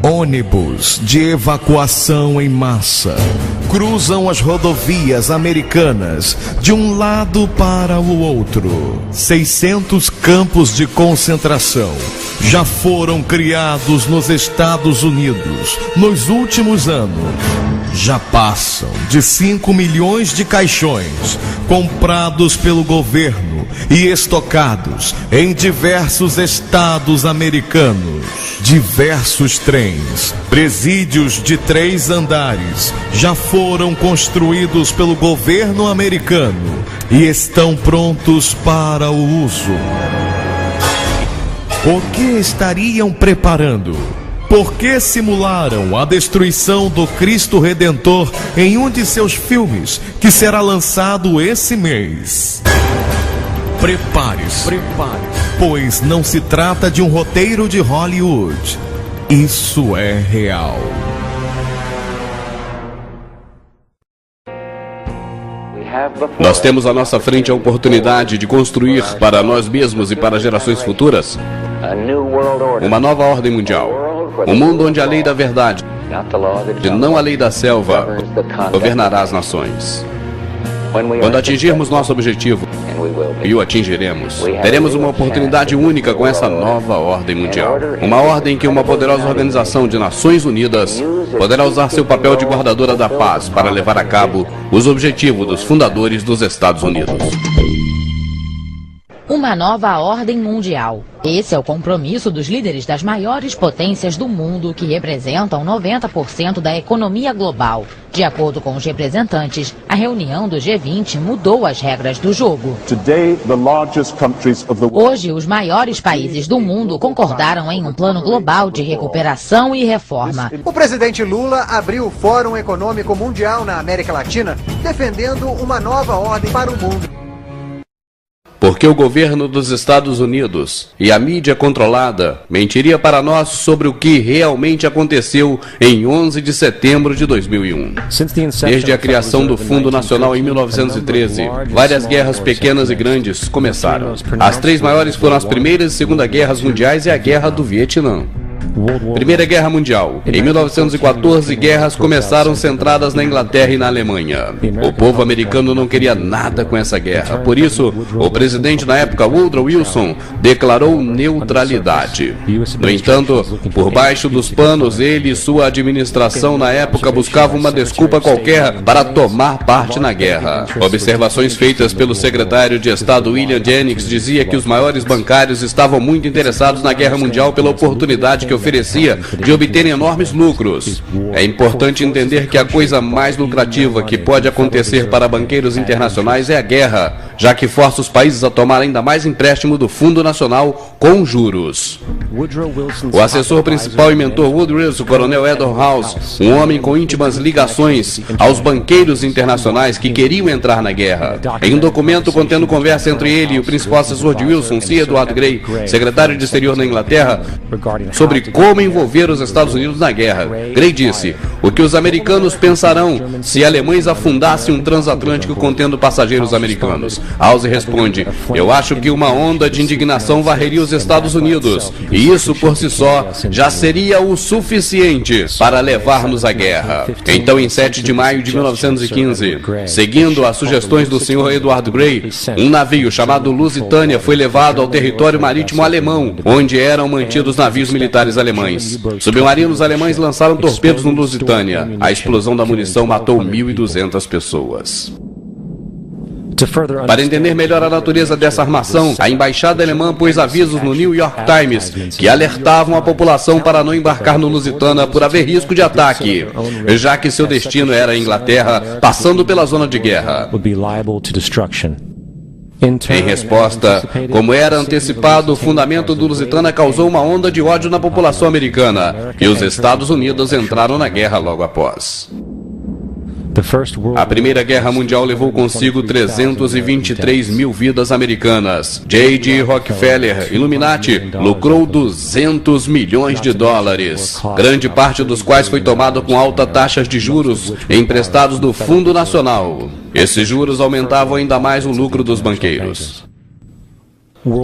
Ônibus de evacuação em massa cruzam as rodovias americanas de um lado para o outro. 600 campos de concentração já foram criados nos Estados Unidos nos últimos anos. Já passam de 5 milhões de caixões comprados pelo governo e estocados em diversos estados americanos. Diversos trens, presídios de 3 andares, já foram construídos pelo governo americano e estão prontos para o uso. O que estariam preparando? Por que simularam a destruição do Cristo Redentor em um de seus filmes, que será lançado esse mês? Prepare-se, pois não se trata de um roteiro de Hollywood. Isso é real. Nós temos à nossa frente a oportunidade de construir para nós mesmos e para gerações futuras uma nova ordem mundial. Um mundo onde a lei da verdade, e não a lei da selva, governará as nações. Quando atingirmos nosso objetivo, e o atingiremos, teremos uma oportunidade única com essa nova ordem mundial. Uma ordem que uma poderosa organização de Nações Unidas poderá usar seu papel de guardadora da paz para levar a cabo os objetivos dos fundadores dos Estados Unidos. Uma nova ordem mundial. Esse é o compromisso dos líderes das maiores potências do mundo, que representam 90% da economia global. De acordo com os representantes, a reunião do G20 mudou as regras do jogo. Hoje, os maiores países do mundo concordaram em um plano global de recuperação e reforma. O presidente Lula abriu o Fórum Econômico Mundial na América Latina, defendendo uma nova ordem para o mundo. Porque o governo dos Estados Unidos e a mídia controlada mentiria para nós sobre o que realmente aconteceu em 11 de setembro de 2001. Desde a criação do Fundo Nacional em 1913, várias guerras pequenas e grandes começaram. As 3 maiores foram as Primeiras e Segunda Guerras Mundiais e a Guerra do Vietnã. Primeira Guerra Mundial. Em 1914, guerras começaram centradas na Inglaterra e na Alemanha. O povo americano não queria nada com essa guerra. Por isso, o presidente na época, Woodrow Wilson, declarou neutralidade. No entanto, por baixo dos panos, ele e sua administração na época buscavam uma desculpa qualquer para tomar parte na guerra. Observações feitas pelo secretário de Estado William Jennings dizia que os maiores bancários estavam muito interessados na Guerra Mundial pela oportunidade que oferecia de obter enormes lucros. É importante entender que a coisa mais lucrativa que pode acontecer para banqueiros internacionais é a guerra, já que força os países a tomar ainda mais empréstimo do Fundo Nacional com juros. O assessor principal e mentor Woodrow Wilson, o coronel Edward House, um homem com íntimas ligações aos banqueiros internacionais que queriam entrar na guerra. Em um documento contendo conversa entre ele e o principal assessor de Wilson, Sir Edward Grey, secretário de Exterior na Inglaterra, sobre como envolver os Estados Unidos na guerra, Grey disse: o que os americanos pensarão se alemães afundassem um transatlântico contendo passageiros americanos? House responde: eu acho que uma onda de indignação varreria os Estados Unidos, e isso por si só já seria o suficiente para levar-nos à guerra. Então, em 7 de maio de 1915, seguindo as sugestões do Sr. Edward Grey, um navio chamado Lusitânia foi levado ao território marítimo alemão, onde eram mantidos navios militares alemães. Submarinos alemães lançaram torpedos no Lusitânia. A explosão da munição matou 1.200 pessoas. Para entender melhor a natureza dessa armação, a embaixada alemã pôs avisos no New York Times que alertavam a população para não embarcar no Lusitânia por haver risco de ataque, já que seu destino era a Inglaterra, passando pela zona de guerra. Em resposta, como era antecipado, o fundamento do Lusitânia causou uma onda de ódio na população americana, e os Estados Unidos entraram na guerra logo após. A Primeira Guerra Mundial levou consigo 323 mil vidas americanas. J.D. Rockefeller, Illuminati, lucrou 200 milhões de dólares, grande parte dos quais foi tomado com altas taxas de juros emprestados do Fundo Nacional. Esses juros aumentavam ainda mais o lucro dos banqueiros.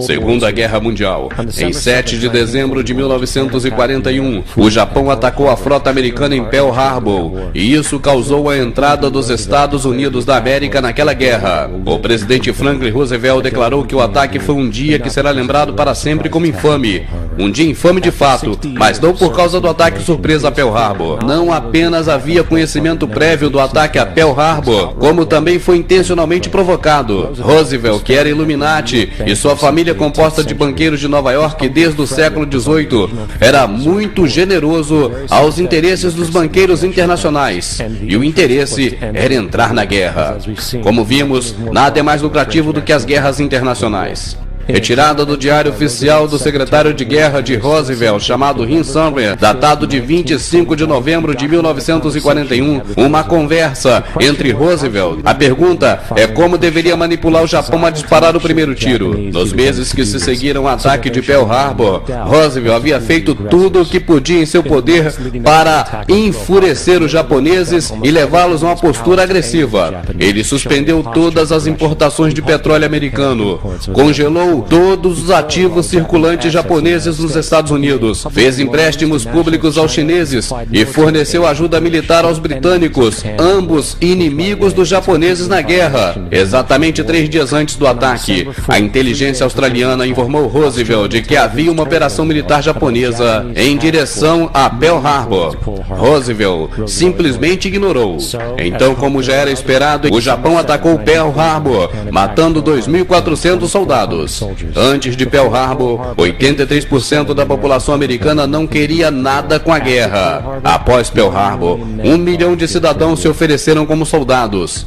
Segunda Guerra Mundial. Em 7 de dezembro de 1941, o Japão atacou a frota americana em Pearl Harbor, e isso causou a entrada dos Estados Unidos da América naquela guerra. O presidente Franklin Roosevelt declarou que o ataque foi um dia que será lembrado para sempre como infame. Um dia infame de fato, mas não por causa do ataque surpresa a Pearl Harbor. Não apenas havia conhecimento prévio do ataque a Pearl Harbor, como também foi intencionalmente provocado. Roosevelt, que era Illuminati, e sua família composta de banqueiros de Nova York desde o século XVIII, era muito generoso aos interesses dos banqueiros internacionais, e o interesse era entrar na guerra. Como vimos, nada é mais lucrativo do que as guerras internacionais. Retirada do diário oficial do secretário de guerra de Roosevelt, chamado Jim Sumner, datado de 25 de novembro de 1941, uma conversa entre Roosevelt. A pergunta é como deveria manipular o Japão a disparar o primeiro tiro. Nos meses que se seguiram ao ataque de Pearl Harbor, Roosevelt havia feito tudo o que podia em seu poder para enfurecer os japoneses e levá-los a uma postura agressiva. Ele suspendeu todas as importações de petróleo americano, congelou todos os ativos circulantes japoneses nos Estados Unidos, fez empréstimos públicos aos chineses e forneceu ajuda militar aos britânicos, ambos inimigos dos japoneses na guerra. Exatamente 3 dias antes do ataque, a inteligência australiana informou Roosevelt de que havia uma operação militar japonesa em direção a Pearl Harbor. Roosevelt simplesmente ignorou. Então, como já era esperado, o Japão atacou Pearl Harbor, matando 2.400 soldados. Antes de Pearl Harbor, 83% da população americana não queria nada com a guerra. Após Pearl Harbor, 1 milhão de cidadãos se ofereceram como soldados.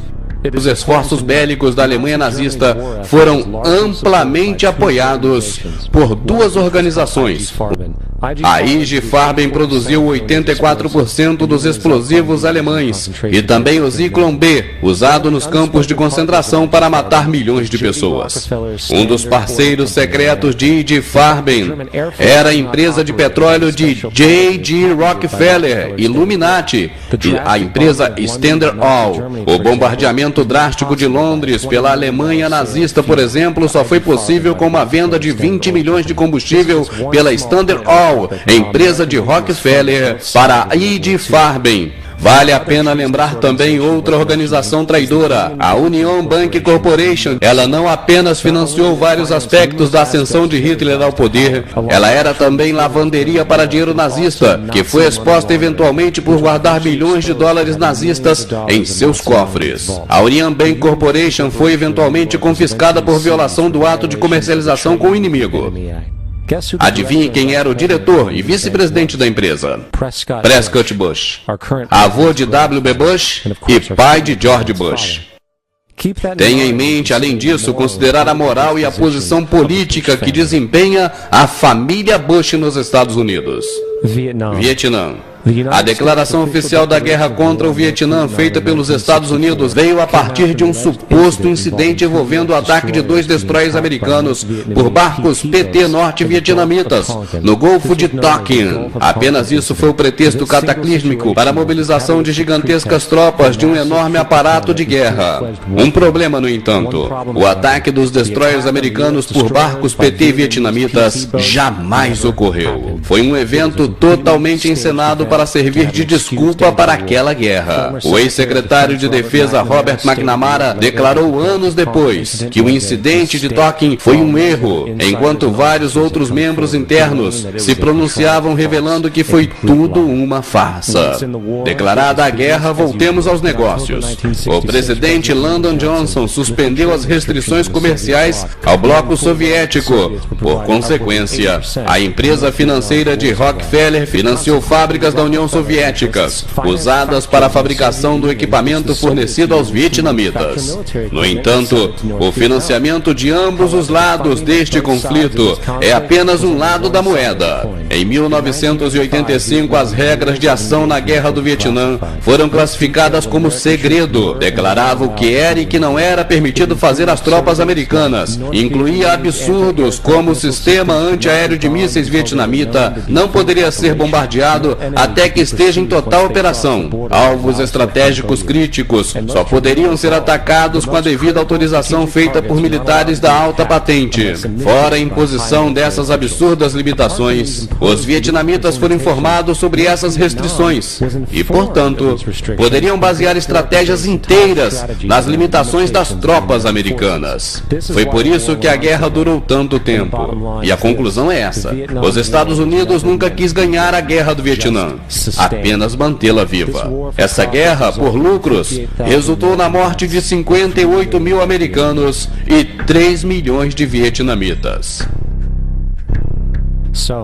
Os esforços bélicos da Alemanha nazista foram amplamente apoiados por 2 organizações. A IG Farben produziu 84% dos explosivos alemães e também o Zyklon B, usado nos campos de concentração para matar milhões de pessoas. Um dos parceiros secretos de IG Farben era a empresa de petróleo de J.G. Rockefeller, Illuminati, e a empresa Standard Oil. O bombardeamento drástico de Londres pela Alemanha nazista, por exemplo, só foi possível com uma venda de 20 milhões de combustível pela Standard Oil, empresa de Rockefeller, para a IG Farben. Vale a pena lembrar também outra organização traidora, a Union Bank Corporation. Ela não apenas financiou vários aspectos da ascensão de Hitler ao poder, ela era também lavanderia para dinheiro nazista, que foi exposta eventualmente por guardar bilhões de dólares nazistas em seus cofres. A Union Bank Corporation foi eventualmente confiscada por violação do ato de comercialização com o inimigo. Adivinhe quem era o diretor e vice-presidente da empresa? Prescott Bush, avô de W.B. Bush e pai de George Bush. Tenha em mente, além disso, considerar a moral e a posição política que desempenha a família Bush nos Estados Unidos. Vietnã. A declaração oficial da guerra contra o Vietnã, feita pelos Estados Unidos, veio a partir de um suposto incidente envolvendo o ataque de 2 destroyers americanos por barcos PT norte-vietnamitas no Golfo de Tonkin. Apenas isso foi o pretexto cataclísmico para a mobilização de gigantescas tropas de um enorme aparato de guerra. Um problema, no entanto: o ataque dos destroyers americanos por barcos PT vietnamitas jamais ocorreu. Foi um evento totalmente encenado para servir de desculpa para aquela guerra. O ex-secretário de Defesa Robert McNamara declarou anos depois que o incidente de Tonkin foi um erro, enquanto vários outros membros internos se pronunciavam revelando que foi tudo uma farsa. Declarada a guerra, voltemos aos negócios. O presidente Lyndon Johnson suspendeu as restrições comerciais ao bloco soviético. Por consequência, a empresa financeira de Rockefeller financiou fábricas da União Soviética, usadas para a fabricação do equipamento fornecido aos vietnamitas. No entanto, o financiamento de ambos os lados deste conflito é apenas um lado da moeda. Em 1985, as regras de ação na Guerra do Vietnã foram classificadas como segredo. Declarava o que era e que não era permitido fazer às tropas americanas. Incluía absurdos como o sistema antiaéreo de mísseis vietnamita não poderia ser bombardeado até até que esteja em total operação. Alvos estratégicos críticos só poderiam ser atacados com a devida autorização feita por militares da alta patente. Fora a imposição dessas absurdas limitações, os vietnamitas foram informados sobre essas restrições e, portanto, poderiam basear estratégias inteiras nas limitações das tropas americanas. Foi por isso que a guerra durou tanto tempo. E a conclusão é essa: os Estados Unidos nunca quis ganhar a guerra do Vietnã, apenas mantê-la viva. Essa guerra, por lucros, resultou na morte de 58 mil americanos e 3 milhões de vietnamitas.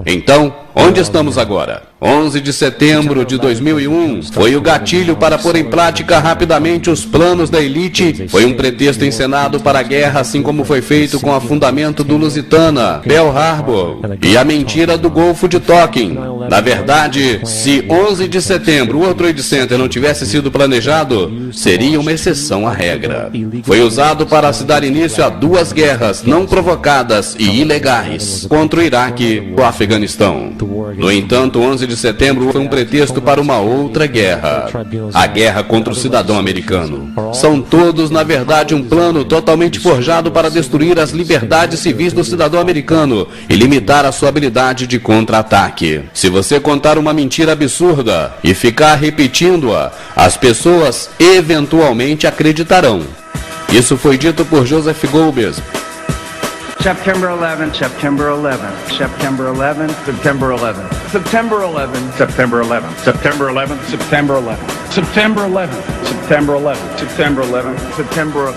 Então, onde estamos agora? 11 de setembro de 2001 foi o gatilho para pôr em prática rapidamente os planos da elite. Foi um pretexto encenado para a guerra, assim como foi feito com o afundamento do Lusitana, Pearl Harbor e a mentira do Golfo de Tonkin. Na verdade, se 11 de setembro o World Trade Center não tivesse sido planejado, seria uma exceção à regra. Foi usado para se dar início a 2 guerras não provocadas e ilegais contra o Iraque e o Afeganistão. No entanto, 11 de setembro foi um pretexto para uma outra guerra, a guerra contra o cidadão americano. São todos, na verdade, um plano totalmente forjado para destruir as liberdades civis do cidadão americano e limitar a sua habilidade de contra-ataque. Se você contar uma mentira absurda e ficar repetindo-a, as pessoas eventualmente acreditarão. Isso foi dito por Joseph Goebbels. September 11th, September 11th, September 11th, September 11th, September 11th, September 11th, September 11th, September 11th, September 11th, September 11th, September 11th, September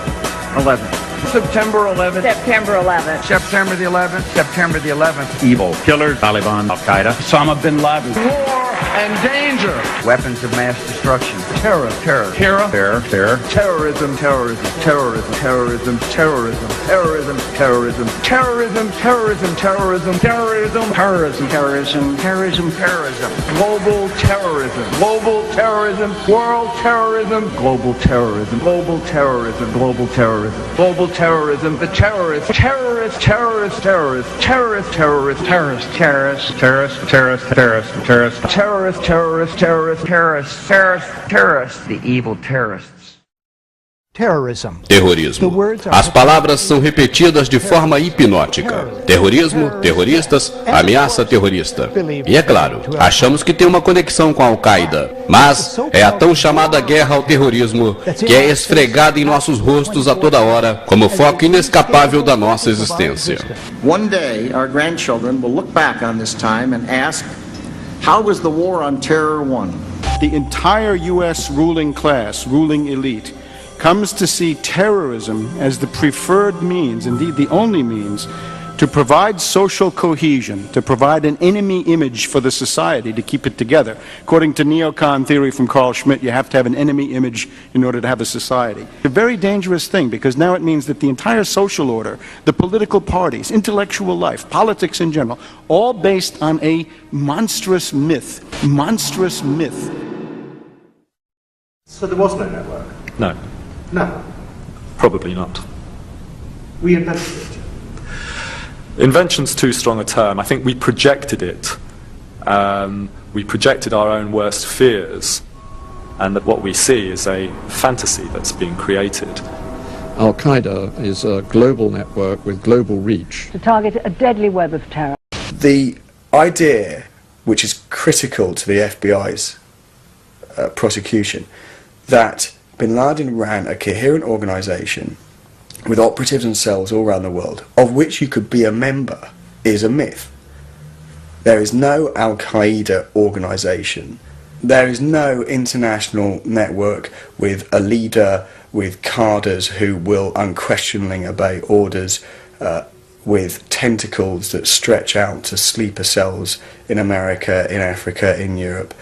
11th. September 11th. September 11th. September the 11th. September the 11th. Evil killers, Taliban, Al-Qaeda, Osama bin Laden. War and danger. Weapons of mass destruction. Terror, terror, terror, terror, terror. Terrorism, terrorism, terrorism, terrorism, terrorism, terrorism, terrorism, terrorism, terrorism, terrorism, terrorism, terrorism, terrorism, terrorism, terrorism. Global terrorism, global terrorism, world terrorism, global terrorism, global terrorism, global terrorism, global terrorism, the terrorists, terrorists, terrorists, terrorists, terrorists, terrorists, terrorists, terrorists, terrorists, terrorists, terrorists, terrorists, terrorists, terrorists, terrorists, terrorists, terrorists, terrorists, the evil terrorists. Terrorismo. As palavras são repetidas de forma hipnótica. Terrorismo, terroristas, ameaça terrorista. E é claro, achamos que tem uma conexão com a Al-Qaeda, mas é a tão chamada guerra ao terrorismo que é esfregada em nossos rostos a toda hora como foco inescapável da nossa existência. One day our grandchildren will look back on this time and ask, how was the war on terror won? The entire US ruling class, ruling elite, comes to see terrorism as the preferred means, indeed the only means, to provide social cohesion, to provide an enemy image for the society to keep it together. According to neocon theory from Carl Schmitt, you have to have an enemy image in order to have a society. A very dangerous thing, because now it means that the entire social order, the political parties, intellectual life, politics in general, all based on a monstrous myth. Monstrous myth. So there was no network? No. No. Probably not. We invented it. Invention's too strong a term. I think we projected it. We projected our own worst fears, and that what we see is a fantasy that's being created. Al-Qaeda is a global network with global reach. To target a deadly web of terror. The idea, which is critical to the FBI's prosecution, that Bin Laden ran a coherent organisation with operatives and cells all around the world, of which you could be a member, is a myth. There is no Al-Qaeda organisation. There is no international network with a leader, with cadres who will unquestioningly obey orders, with tentacles that stretch out to sleeper cells in America, in Africa, in Europe.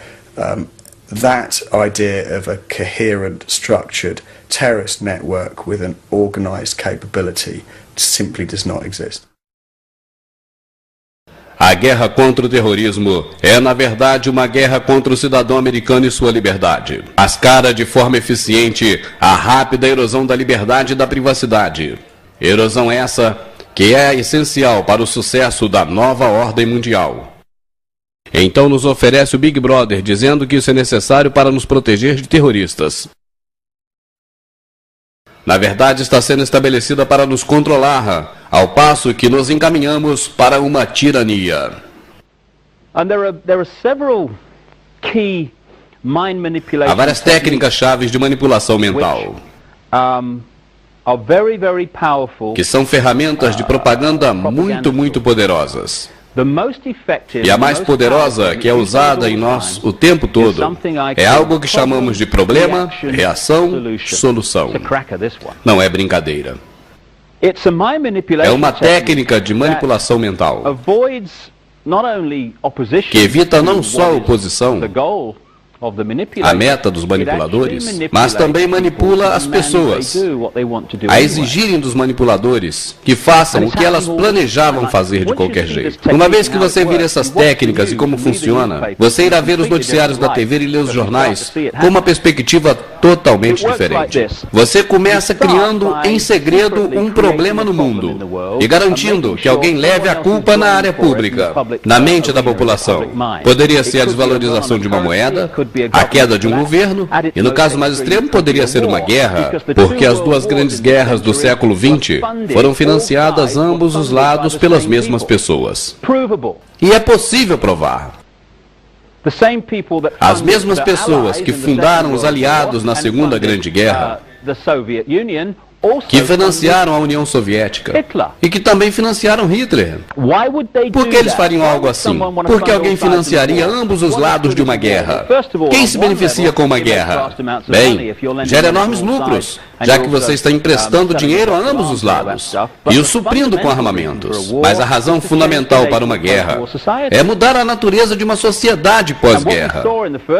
That idea of a coherent, structured terrorist network with an organised capability simply does not exist. A guerra contra o terrorismo é, na verdade, uma guerra contra o cidadão americano e sua liberdade. Mascara de forma eficiente a rápida erosão da liberdade e da privacidade. Erosão essa que é essencial para o sucesso da nova ordem mundial. Então nos oferece o Big Brother, dizendo que isso é necessário para nos proteger de terroristas. Na verdade, está sendo estabelecida para nos controlar, ao passo que nos encaminhamos para uma tirania. Há várias técnicas chaves de manipulação mental, que são ferramentas de propaganda muito poderosas. E a mais poderosa, que é usada em nós o tempo todo, é algo que chamamos de problema, reação, solução. Não é brincadeira. É uma técnica de manipulação mental que evita não só a oposição, a meta dos manipuladores, mas também manipula as pessoas a exigirem dos manipuladores que façam o que elas planejavam fazer de qualquer jeito. Uma vez que você vir essas técnicas e como funciona, você irá ver os noticiários da TV e ler os jornais com uma perspectiva totalmente diferente. Você começa criando em segredo um problema no mundo e garantindo que alguém leve a culpa na área pública, na mente da população. Poderia ser a desvalorização de uma moeda, a queda de um governo, e no caso mais extremo poderia ser uma guerra, porque as duas grandes guerras do século XX foram financiadas ambos os lados pelas mesmas pessoas. E é possível provar. As mesmas pessoas que fundaram os aliados na Segunda Grande Guerra, que financiaram a União Soviética e que também financiaram Hitler. Por que eles fariam algo assim? Porque alguém financiaria ambos os lados de uma guerra. Quem se beneficia com uma guerra? Bem, gera enormes lucros, já que você está emprestando dinheiro a ambos os lados e o suprindo com armamentos. Mas a razão fundamental para uma guerra é mudar a natureza de uma sociedade pós-guerra.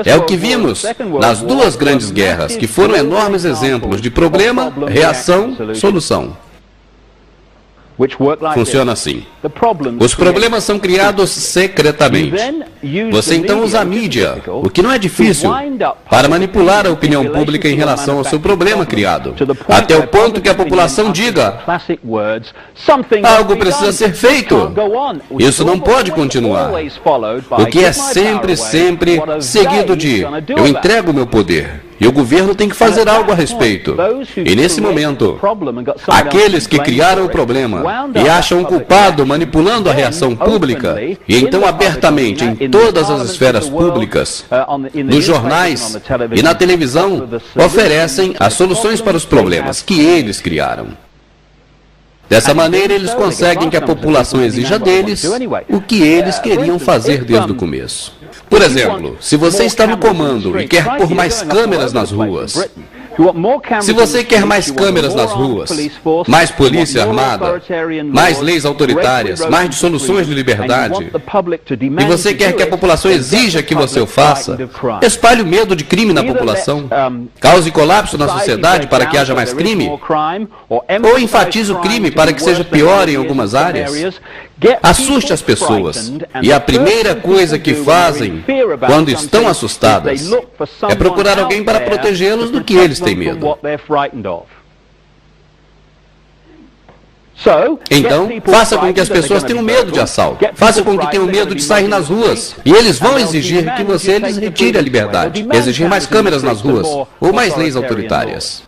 É o que vimos nas duas grandes guerras, que foram enormes exemplos de problema, reação, solução. Funciona assim. Os problemas são criados secretamente. Você então usa a mídia, o que não é difícil, para manipular a opinião pública em relação ao seu problema criado, até o ponto que a população diga: algo precisa ser feito. Isso não pode continuar. O que é sempre seguido de: eu entrego o meu poder. E o governo tem que fazer algo a respeito. E nesse momento, aqueles que criaram o problema e acham o culpado manipulando a reação pública, e então abertamente em todas as esferas públicas, nos jornais e na televisão, oferecem as soluções para os problemas que eles criaram. Dessa maneira, eles conseguem que a população exija deles o que eles queriam fazer desde o começo. Por exemplo, se você está no comando e quer pôr mais câmeras nas ruas, se você quer mais câmeras nas ruas, mais polícia armada, mais leis autoritárias, mais dissoluções de liberdade, e você quer que a população exija que você o faça, espalhe o medo de crime na população, cause colapso na sociedade para que haja mais crime, ou enfatize o crime para que seja pior em algumas áreas, assuste as pessoas, e a primeira coisa que fazem quando estão assustadas é procurar alguém para protegê-los do que eles têm medo. Então, faça com que as pessoas tenham medo de assalto. Faça com que tenham medo de sair nas ruas. E eles vão exigir que você lhes retire a liberdade. Exigir mais câmeras nas ruas, ou mais leis autoritárias.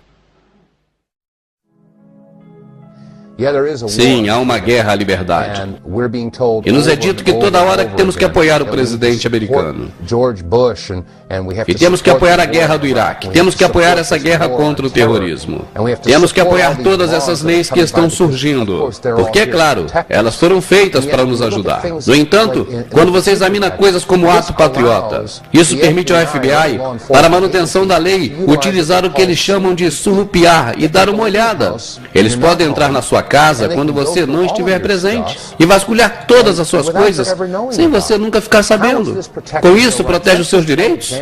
Sim, há uma guerra à liberdade. E nos é dito que toda hora que temos que apoiar o presidente americano. E temos que apoiar a guerra do Iraque. Temos que apoiar essa guerra contra o terrorismo. Temos que apoiar todas essas leis que estão surgindo. Porque, é claro, elas foram feitas para nos ajudar. No entanto, quando você examina coisas como o ato patriota, isso permite ao FBI, para a manutenção da lei, utilizar o que eles chamam de surrupiar e dar uma olhada. Eles podem entrar na sua casa quando você não estiver presente e vasculhar todas as suas coisas sem você nunca ficar sabendo. Com isso, protege os seus direitos?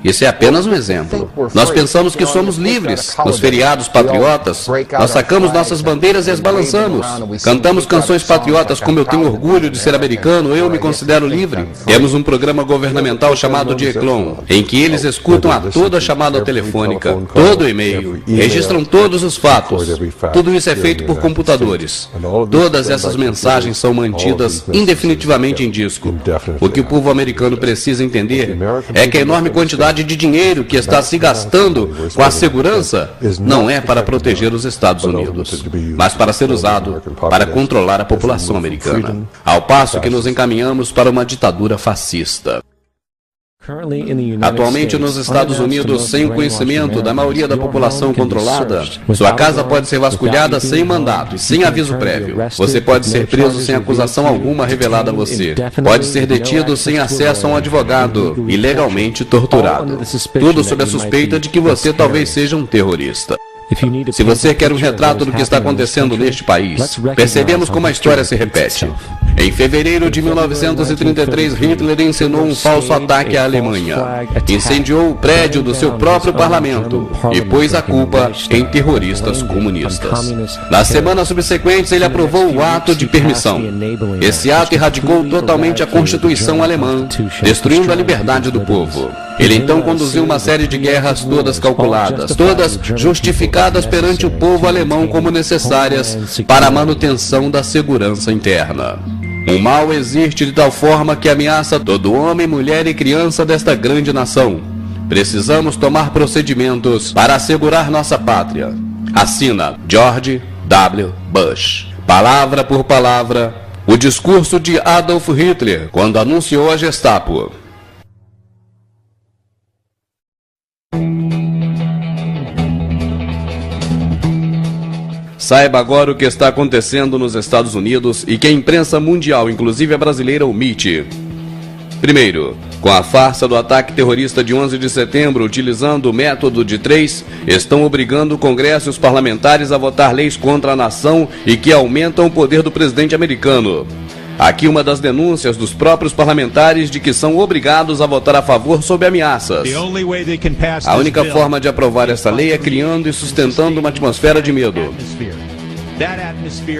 Isso é apenas um exemplo. Nós pensamos que somos livres. Nos feriados patriotas, nós sacamos nossas bandeiras e as balançamos. Cantamos canções patriotas como Eu Tenho Orgulho de Ser Americano, Eu Me Considero Livre. Temos um programa governamental chamado Dieclon, em que eles escutam a toda a chamada telefônica, todo o e-mail, registram todos os fatos. Tudo isso é feito por computadores. Todas essas mensagens são mantidas indefinitivamente em disco. O que o povo americano precisa entender é que a enorme quantidade de dinheiro que está se gastando com a segurança não é para proteger os Estados Unidos, mas para ser usado para controlar a população americana, ao passo que nos encaminhamos para uma ditadura fascista. Atualmente nos Estados Unidos, sem o conhecimento da maioria da população controlada, sua casa pode ser vasculhada sem mandato e sem aviso prévio. Você pode ser preso sem acusação alguma revelada a você. Pode ser detido sem acesso a um advogado e legalmente torturado. Tudo sob a suspeita de que você talvez seja um terrorista. Se você quer um retrato do que está acontecendo neste país, percebemos como a história se repete. Em fevereiro de 1933, Hitler encenou um falso ataque à Alemanha, incendiou o prédio do seu próprio parlamento e pôs a culpa em terroristas comunistas. Nas semanas subsequentes, ele aprovou o ato de permissão. Esse ato erradicou totalmente a Constituição alemã, destruindo a liberdade do povo. Ele então conduziu uma série de guerras todas calculadas, todas justificadas perante o povo alemão como necessárias para a manutenção da segurança interna. O mal existe de tal forma que ameaça todo homem, mulher e criança desta grande nação. Precisamos tomar procedimentos para assegurar nossa pátria. Assina George W. Bush. Palavra por palavra, o discurso de Adolf Hitler quando anunciou a Gestapo. Saiba agora o que está acontecendo nos Estados Unidos e que a imprensa mundial, inclusive a brasileira, omite. Primeiro, com a farsa do ataque terrorista de 11 de setembro, utilizando o método de 3, estão obrigando o Congresso e os parlamentares a votar leis contra a nação e que aumentam o poder do presidente americano. Aqui uma das denúncias dos próprios parlamentares de que são obrigados a votar a favor sob ameaças. A única forma de aprovar essa lei é criando e sustentando uma atmosfera de medo.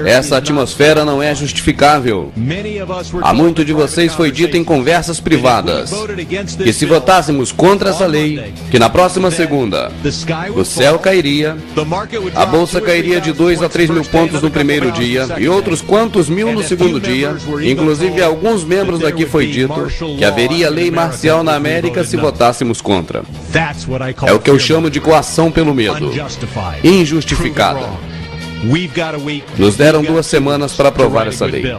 Essa atmosfera não é justificável. A muito de vocês foi dito em conversas privadas que se votássemos contra essa lei, que na próxima segunda o céu cairia, a bolsa cairia de 2 a 3 mil pontos no primeiro dia e outros quantos mil no segundo dia. Inclusive a alguns membros daqui foi dito que haveria lei marcial na América se votássemos contra. É o que eu chamo de coação pelo medo, injustificada. Nos deram 2 semanas para aprovar essa lei.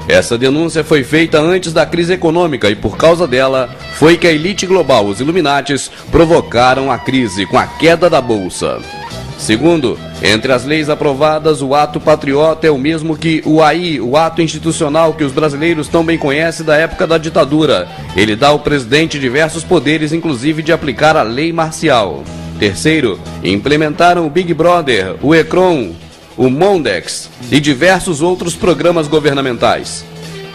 Essa denúncia foi feita antes da crise econômica e por causa dela foi que a elite global, os Illuminatis, provocaram a crise com a queda da bolsa. Segundo, entre as leis aprovadas, o ato patriota é o mesmo que o AI, o ato institucional que os brasileiros tão bem conhecem da época da ditadura. Ele dá ao presidente diversos poderes, inclusive de aplicar a lei marcial. Terceiro, implementaram o Big Brother, o ECRON, o Mondex e diversos outros programas governamentais.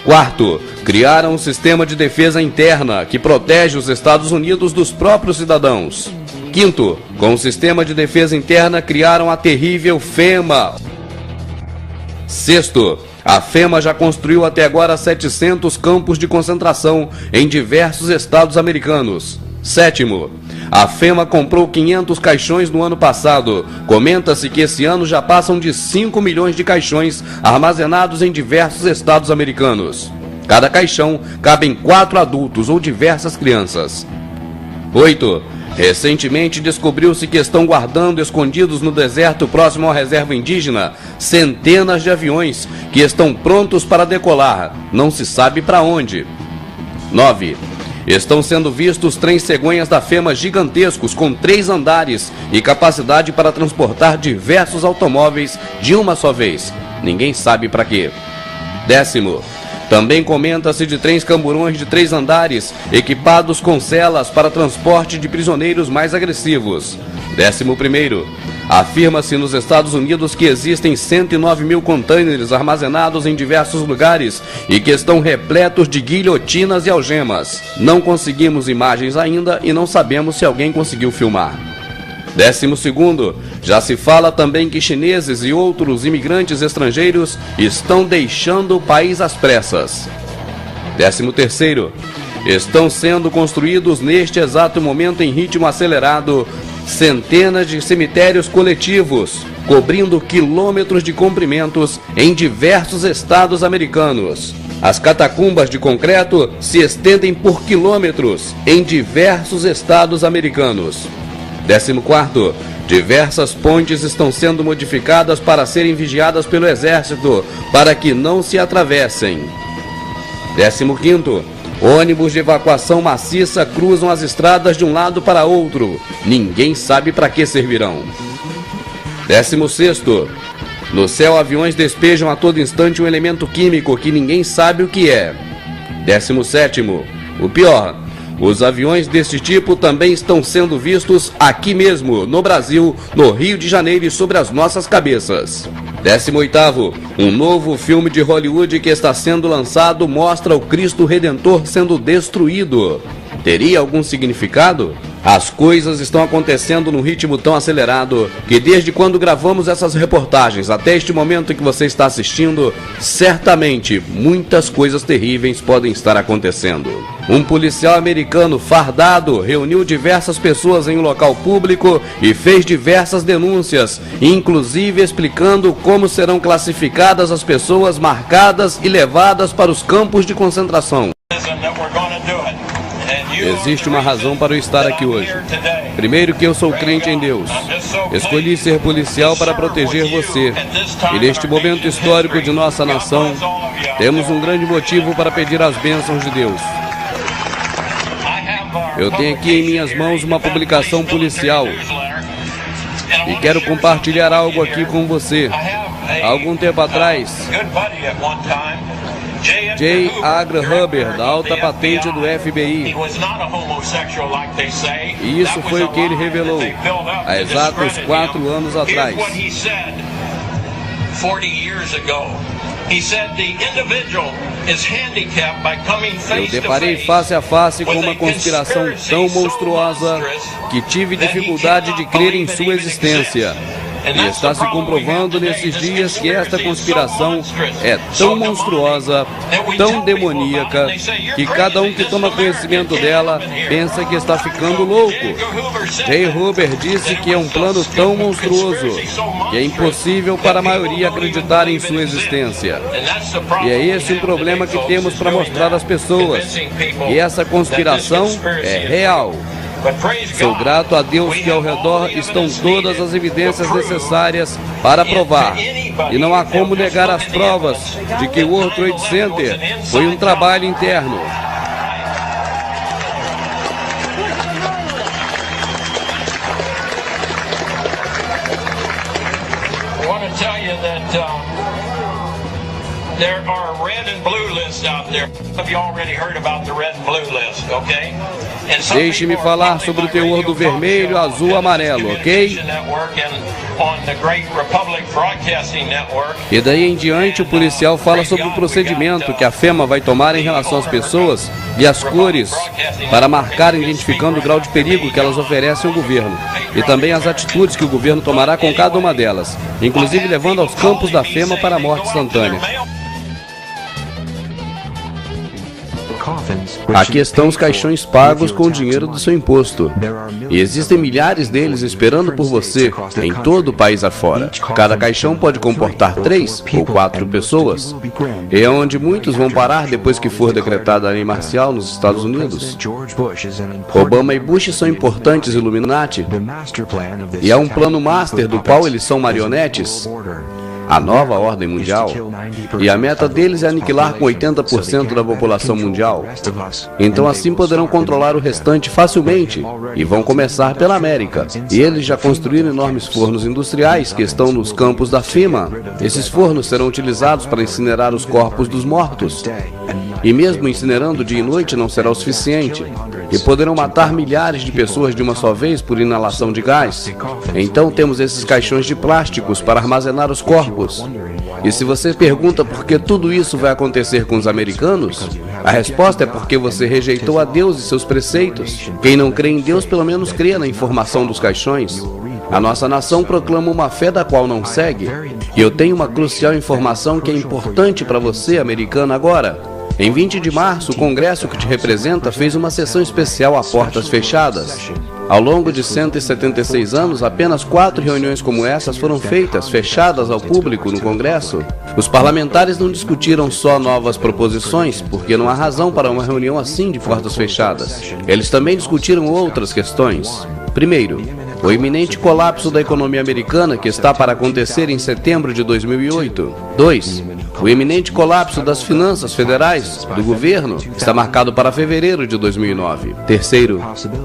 Quarto, criaram um sistema de defesa interna que protege os Estados Unidos dos próprios cidadãos. Quinto, com o sistema de defesa interna criaram a terrível FEMA. Sexto, a FEMA já construiu até agora 700 campos de concentração em diversos estados americanos. Sétimo, a FEMA comprou 500 caixões no ano passado. Comenta-se que esse ano já passam de 5 milhões de caixões armazenados em diversos estados americanos. Cada caixão cabem 4 adultos ou diversas crianças. 8. Recentemente descobriu-se que estão guardando escondidos no deserto próximo à reserva indígena centenas de aviões que estão prontos para decolar. Não se sabe para onde. 9. Estão sendo vistos trens cegonhas da FEMA gigantescos com 3 andares e capacidade para transportar diversos automóveis de uma só vez. Ninguém sabe para quê. 10º. Também comenta-se de trens camburões de 3 andares, equipados com celas para transporte de prisioneiros mais agressivos. 11º. Afirma-se nos Estados Unidos que existem 109 mil contêineres armazenados em diversos lugares e que estão repletos de guilhotinas e algemas. Não conseguimos imagens ainda e não sabemos se alguém conseguiu filmar. 12º, já se fala também que chineses e outros imigrantes estrangeiros estão deixando o país às pressas. 13º, estão sendo construídos neste exato momento em ritmo acelerado centenas de cemitérios coletivos, cobrindo quilômetros de comprimentos em diversos estados americanos. As catacumbas de concreto se estendem por quilômetros em diversos estados americanos. 14º, diversas pontes estão sendo modificadas para serem vigiadas pelo exército, para que não se atravessem. 15º, ônibus de evacuação maciça cruzam as estradas de um lado para outro. Ninguém sabe para que servirão. 16º, no céu aviões despejam a todo instante um elemento químico que ninguém sabe o que é. 17º, o pior, os aviões desse tipo também estão sendo vistos aqui mesmo, no Brasil, no Rio de Janeiro e sobre as nossas cabeças. 18º, um novo filme de Hollywood que está sendo lançado mostra o Cristo Redentor sendo destruído. Teria algum significado? As coisas estão acontecendo num ritmo tão acelerado que desde quando gravamos essas reportagens até este momento em que você está assistindo, certamente muitas coisas terríveis podem estar acontecendo. Um policial americano fardado reuniu diversas pessoas em um local público e fez diversas denúncias, inclusive explicando como serão classificadas as pessoas marcadas e levadas para os campos de concentração. Existe uma razão para eu estar aqui hoje. Primeiro, que eu sou crente em Deus. Escolhi ser policial para proteger você. E neste momento histórico de nossa nação, temos um grande motivo para pedir as bênçãos de Deus. Eu tenho aqui em minhas mãos uma publicação policial e quero compartilhar algo aqui com você. Há algum tempo atrás, J. Edgar Hoover, da alta patente do FBI. E isso foi o que ele revelou há exatos 4 anos atrás. Eu deparei face a face com uma conspiração tão monstruosa que tive dificuldade de crer em sua existência. E está se comprovando nesses dias que esta conspiração é tão monstruosa, tão demoníaca, que cada um que toma conhecimento dela pensa que está ficando louco. J. Hoover disse que é um plano tão monstruoso que é impossível para a maioria acreditar em sua existência. E é esse um problema que temos para mostrar às pessoas, que essa conspiração é real. Sou grato a Deus que ao redor estão todas as evidências necessárias para provar. E não há como negar as provas de que o World Trade Center foi um trabalho interno. There are red and blue lists out there. Have you already heard about the red and blue list, okay? Deixe-me falar sobre o teor do vermelho, azul e amarelo, ok? E daí em diante o policial fala sobre o procedimento que a FEMA vai tomar em relação às pessoas e as cores para marcar identificando o grau de perigo que elas oferecem ao governo e também as atitudes que o governo tomará com cada uma delas, inclusive levando aos campos da FEMA para a morte instantânea. Aqui estão os caixões pagos com o dinheiro do seu imposto. E existem milhares deles esperando por você em todo o país afora. Cada caixão pode comportar 3 ou 4 pessoas. E é onde muitos vão parar depois que for decretada a lei marcial nos Estados Unidos. Obama e Bush são importantes Illuminati. E há um plano master do qual eles são marionetes. A nova ordem mundial, e a meta deles é aniquilar com 80% da população mundial. Então assim poderão controlar o restante facilmente, e vão começar pela América. E eles já construíram enormes fornos industriais que estão nos campos da FEMA. Esses fornos serão utilizados para incinerar os corpos dos mortos. E mesmo incinerando dia e noite não será o suficiente. e poderão matar milhares de pessoas de uma só vez por inalação de gás. Então temos esses caixões de plásticos para armazenar os corpos. E se você pergunta por que tudo isso vai acontecer com os americanos, a resposta é porque você rejeitou a Deus e seus preceitos. Quem não crê em Deus, pelo menos crê na informação dos caixões. A nossa nação proclama uma fé da qual não segue. E eu tenho uma crucial informação que é importante para você, americano, agora. Em 20 de março, o Congresso que te representa fez uma sessão especial a portas fechadas. Ao longo de 176 anos, apenas 4 reuniões como essas foram feitas, fechadas ao público no Congresso. Os parlamentares não discutiram só novas proposições, porque não há razão para uma reunião assim de portas fechadas. Eles também discutiram outras questões. Primeiro, o iminente colapso da economia americana que está para acontecer em setembro de 2008. 2. O iminente colapso das finanças federais do governo está marcado para fevereiro de 2009. Terceiro,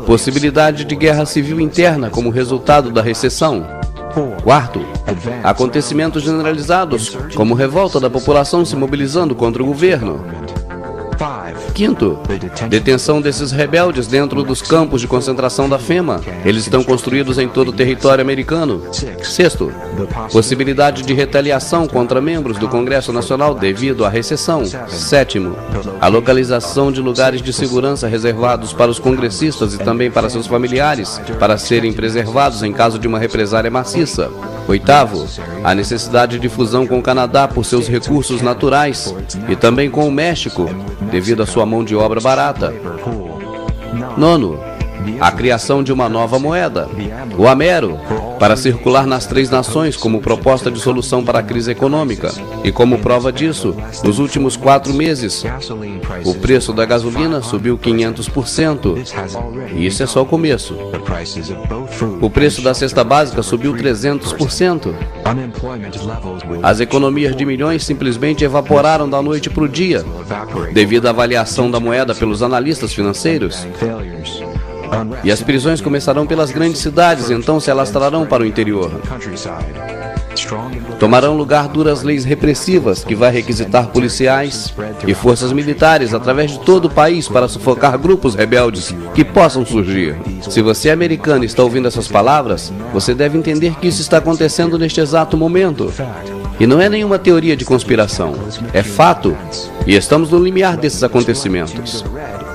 possibilidade de guerra civil interna como resultado da recessão. Quarto, acontecimentos generalizados, como revolta da população se mobilizando contra o governo. Quinto, detenção desses rebeldes dentro dos campos de concentração da FEMA. Eles estão construídos em todo o território americano. Sexto, possibilidade de retaliação contra membros do Congresso Nacional devido à recessão. Sétimo, a localização de lugares de segurança reservados para os congressistas e também para seus familiares, para serem preservados em caso de uma represália maciça. Oitavo, a necessidade de fusão com o Canadá por seus recursos naturais e também com o México, devido à sua mão de obra barata. Nono, a criação de uma nova moeda, o Amero, para circular nas 3 nações como proposta de solução para a crise econômica. E como prova disso, nos últimos 4 meses, o preço da gasolina subiu 500%. E isso é só o começo. O preço da cesta básica subiu 300%. As economias de milhões simplesmente evaporaram da noite para o dia, devido à avaliação da moeda pelos analistas financeiros. E as prisões começarão pelas grandes cidades e então se alastrarão para o interior. Tomarão lugar duras leis repressivas que vai requisitar policiais e forças militares através de todo o país para sufocar grupos rebeldes que possam surgir. Se você é americano e está ouvindo essas palavras, você deve entender que isso está acontecendo neste exato momento. E não é nenhuma teoria de conspiração, é fato, e estamos no limiar desses acontecimentos.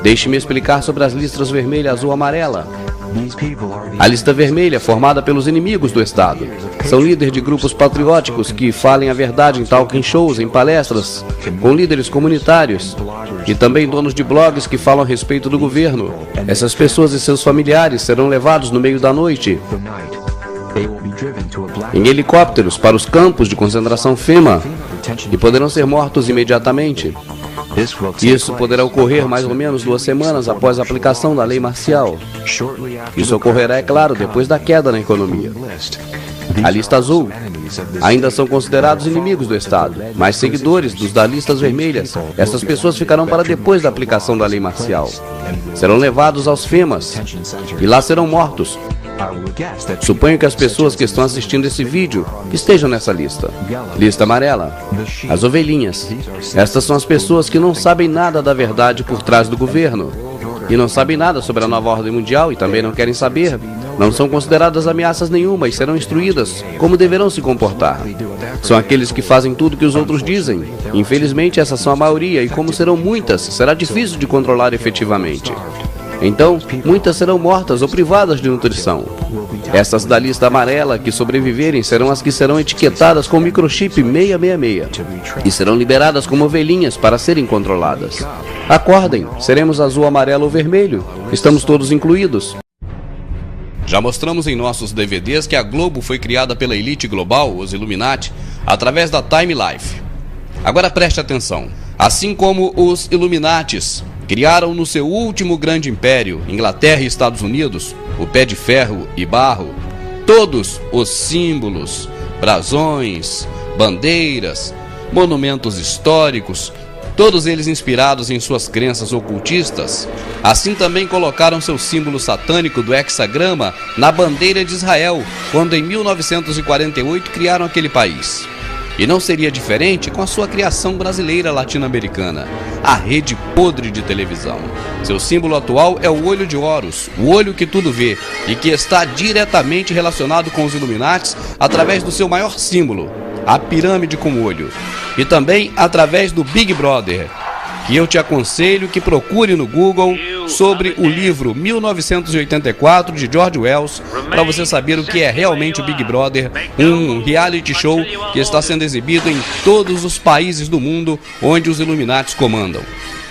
Deixe-me explicar sobre as listas vermelha, azul e amarela. A lista vermelha, formada pelos inimigos do Estado, são líderes de grupos patrióticos que falem a verdade em talking shows, em palestras, com líderes comunitários e também donos de blogs que falam a respeito do governo. Essas pessoas e seus familiares serão levados no meio da noite em helicópteros para os campos de concentração FEMA e poderão ser mortos imediatamente. Isso poderá ocorrer mais ou menos 2 semanas após a aplicação da lei marcial. Isso ocorrerá, é claro, depois da queda na economia. A lista azul ainda são considerados inimigos do Estado, mas seguidores dos da listas vermelhas. Essas pessoas ficarão para depois da aplicação da lei marcial. Serão levados aos FEMAs e lá serão mortos. Suponho que as pessoas que estão assistindo esse vídeo estejam nessa lista. Lista amarela. As ovelhinhas. Estas são as pessoas que não sabem nada da verdade por trás do governo. E não sabem nada sobre a nova ordem mundial e também não querem saber. Não são consideradas ameaças nenhuma e serão instruídas como deverão se comportar. São aqueles que fazem tudo que os outros dizem. Infelizmente, essas são a maioria e como serão muitas, será difícil de controlar efetivamente. Então, muitas serão mortas ou privadas de nutrição. Essas da lista amarela que sobreviverem serão as que serão etiquetadas com microchip 666 e serão liberadas como ovelhinhas para serem controladas. Acordem, seremos azul, amarelo ou vermelho. Estamos todos incluídos. Já mostramos em nossos DVDs que a Globo foi criada pela elite global, os Illuminati, através da Time Life. Agora preste atenção. Assim como os Illuminatis criaram no seu último grande império, Inglaterra e Estados Unidos, o pé de ferro e barro, todos os símbolos, brasões, bandeiras, monumentos históricos, todos eles inspirados em suas crenças ocultistas, assim também colocaram seu símbolo satânico do hexagrama na bandeira de Israel, quando em 1948 criaram aquele país. E não seria diferente com a sua criação brasileira latino-americana, a Rede Podre de Televisão. Seu símbolo atual é o olho de Horus, o olho que tudo vê, e que está diretamente relacionado com os Illuminates através do seu maior símbolo, a pirâmide com olho, e também através do Big Brother, que eu te aconselho que procure no Google sobre o livro 1984 de George Wells, para você saber o que é realmente o Big Brother, um reality show que está sendo exibido em todos os países do mundo onde os Illuminates comandam.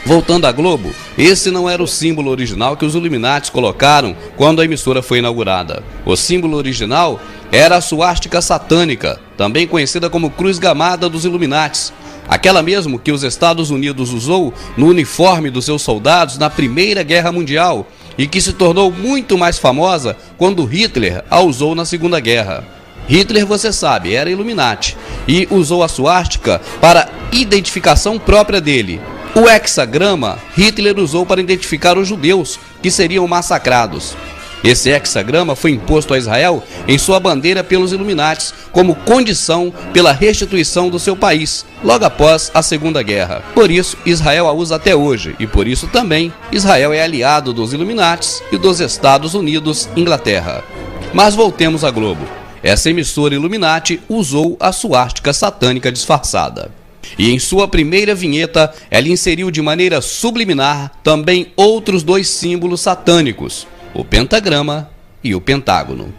Voltando à Globo, esse não era o símbolo original que os Illuminates colocaram quando a emissora foi inaugurada. O símbolo original era a suástica satânica, também conhecida como Cruz Gamada dos Illuminates, aquela mesmo que os Estados Unidos usou no uniforme dos seus soldados na Primeira Guerra Mundial e que se tornou muito mais famosa quando Hitler a usou na Segunda Guerra. Hitler, você sabe, era Illuminati e usou a suástica para identificação própria dele. O hexagrama Hitler usou para identificar os judeus que seriam massacrados. Esse hexagrama foi imposto a Israel em sua bandeira pelos Illuminates como condição pela restituição do seu país, logo após a Segunda Guerra. Por isso, Israel a usa até hoje, e por isso também Israel é aliado dos Illuminates e dos Estados Unidos, Inglaterra. Mas voltemos à Globo. Essa emissora Illuminati usou a suástica satânica disfarçada. E em sua primeira vinheta, ela inseriu de maneira subliminar também outros dois símbolos satânicos, o pentagrama e o pentágono.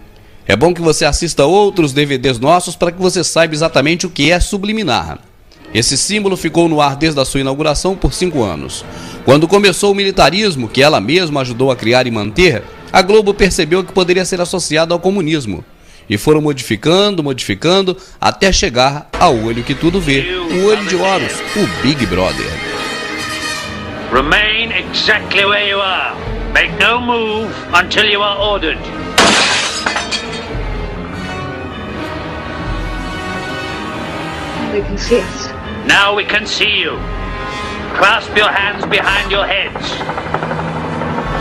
É bom que você assista outros DVDs nossos para que você saiba exatamente o que é subliminar. Esse símbolo ficou no ar desde a sua inauguração por 5 anos. Quando começou o militarismo, que ela mesma ajudou a criar e manter, a Globo percebeu que poderia ser associado ao comunismo. E foram modificando, até chegar ao olho que tudo vê, o olho de Horus, o Big Brother. Remain exactly where you are. Make no move until you are ordered. They can see us. Now we can see you. Clasp your hands behind your heads.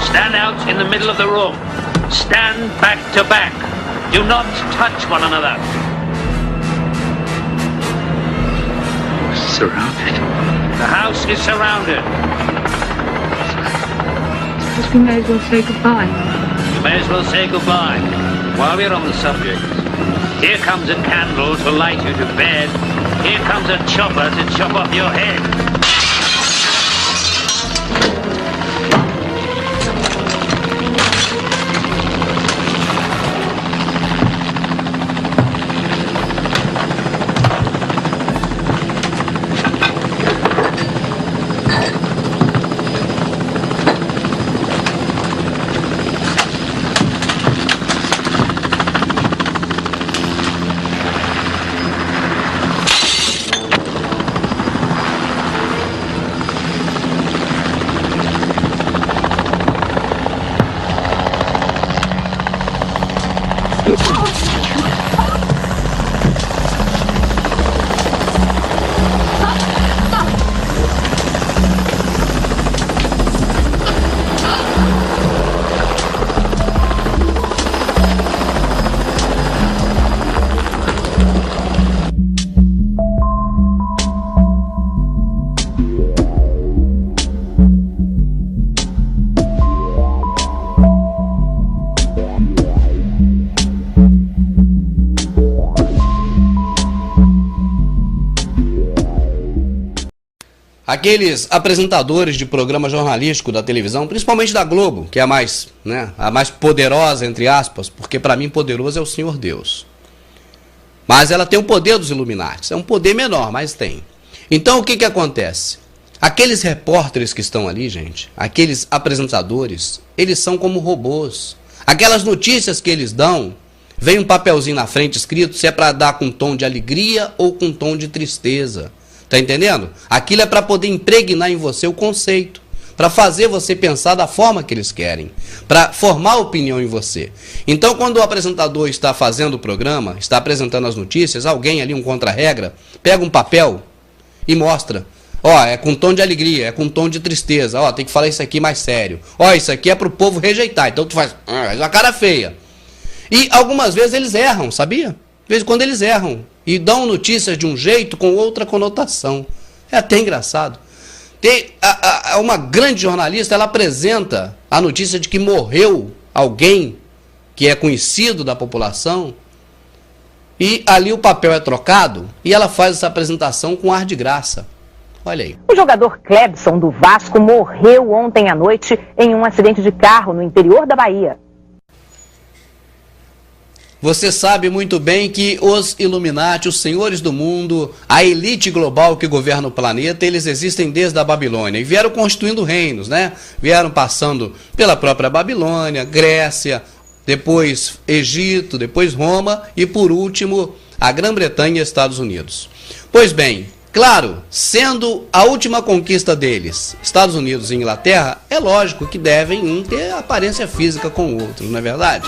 Stand out in the middle of the room. Stand back to back. Do not touch one another. Surrounded. The house is surrounded. We may as well say goodbye. You may as well say goodbye. While we're on the subject, here comes a candle to light you to bed. Here comes a chopper to chop off your head. Aqueles apresentadores de programa jornalístico da televisão, principalmente da Globo, que é a mais poderosa, entre aspas, porque para mim poderoso é o Senhor Deus. Mas ela tem o poder dos Illuminates, é um poder menor, mas tem. Então o que acontece? Aqueles repórteres que estão ali, gente, aqueles apresentadores, eles são como robôs. Aquelas notícias que eles dão, vem um papelzinho na frente escrito se é para dar com tom de alegria ou com tom de tristeza. Tá entendendo? Aquilo é para poder impregnar em você o conceito, para fazer você pensar da forma que eles querem, para formar opinião em você. Então, quando o apresentador está fazendo o programa, está apresentando as notícias, alguém ali, um contra-regra, pega um papel e mostra. Ó, é com tom de alegria, é com tom de tristeza. Ó, tem que falar isso aqui mais sério. Ó, isso aqui é para o povo rejeitar. Então tu faz uma cara feia. E algumas vezes eles erram, sabia? De vez em quando eles erram. e dão notícias de um jeito com outra conotação. É até engraçado. Tem uma grande jornalista, ela apresenta a notícia de que morreu alguém que é conhecido da população, e ali o papel é trocado e ela faz essa apresentação com ar de graça. Olha aí. O jogador Clebson do Vasco morreu ontem à noite em um acidente de carro no interior da Bahia. Você sabe muito bem que os Illuminati, os senhores do mundo, a elite global que governa o planeta, eles existem desde a Babilônia e vieram constituindo reinos, né? Vieram passando pela própria Babilônia, Grécia, depois Egito, depois Roma e por último a Grã-Bretanha e Estados Unidos. Pois bem, claro, sendo a última conquista deles, Estados Unidos e Inglaterra, é lógico que devem um ter aparência física com o outro, não é verdade?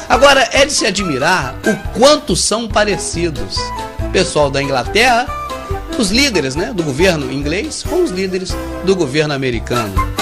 Agora, é de se admirar o quanto são parecidos. O pessoal da Inglaterra, os líderes, né, do governo inglês, com os líderes do governo americano.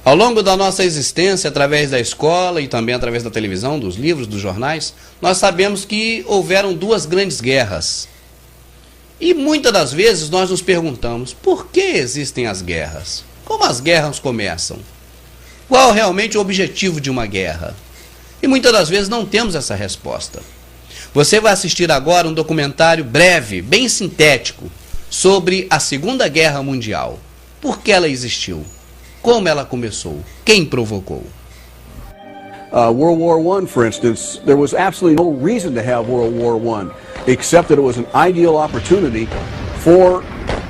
Ao longo da nossa existência, através da escola e também através da televisão, dos livros, dos jornais, nós sabemos que houveram duas grandes guerras. E muitas das vezes nós nos perguntamos, por que existem as guerras? Como as guerras começam? Qual realmente o objetivo de uma guerra? E muitas das vezes não temos essa resposta. Você vai assistir agora um documentário breve, bem sintético, sobre a Segunda Guerra Mundial. Por que ela existiu? Como ela começou? Quem provocou? World War I, for instance, there was absolutely no reason to have World War I, except that it was an ideal opportunity for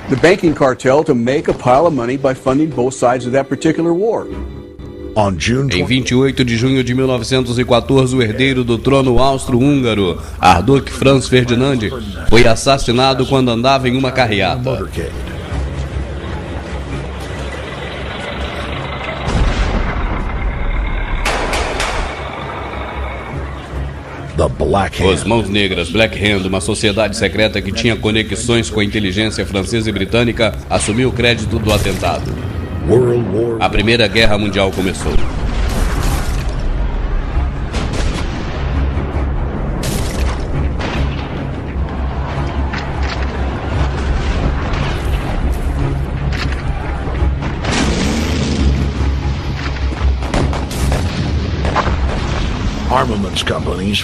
the banking cartel to make a pile of money by funding both sides of that particular war. Em 28 de junho de 1914, o herdeiro do trono austro-húngaro, Archduque Franz Ferdinand, foi assassinado quando andava em uma carreata. Os Mãos Negras, Black Hand, uma sociedade secreta que tinha conexões com a inteligência francesa e britânica, assumiu o crédito do atentado. A Primeira Guerra Mundial começou.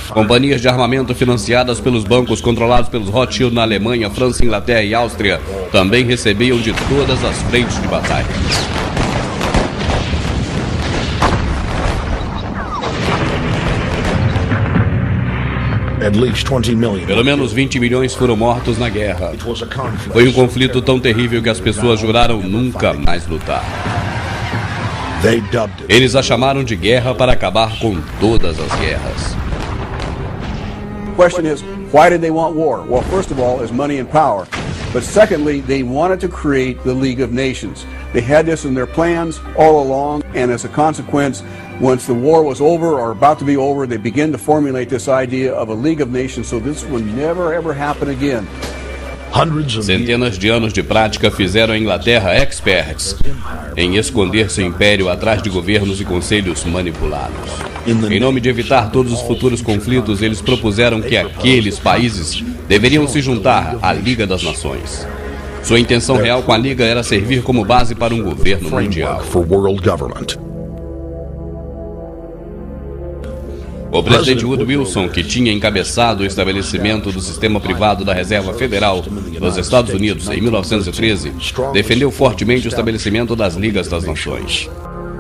Companhias de armamento financiadas pelos bancos controlados pelos Rothschild na Alemanha, França, Inglaterra e Áustria também recebiam de todas as frentes de batalha. Pelo menos 20 milhões foram mortos na guerra. Foi um conflito tão terrível que as pessoas juraram nunca mais lutar. Eles a chamaram de guerra para acabar com todas as guerras. The question is, why did they want war? Well, first of all, is money and power. But secondly, they wanted to create the League of Nations. They had this in their plans all along, and as a consequence, once the war was over or about to be over, they began to formulate this idea of a League of Nations, so this would never ever happen again. Centenas de anos de prática fizeram a Inglaterra experts em esconder seu império atrás de governos e conselhos manipulados. Em nome de evitar todos os futuros conflitos, eles propuseram que aqueles países deveriam se juntar à Liga das Nações. Sua intenção real com a Liga era servir como base para um governo mundial. O presidente Woodrow Wilson, que tinha encabeçado o estabelecimento do sistema privado da Reserva Federal dos Estados Unidos em 1913, defendeu fortemente o estabelecimento das Ligas das Nações.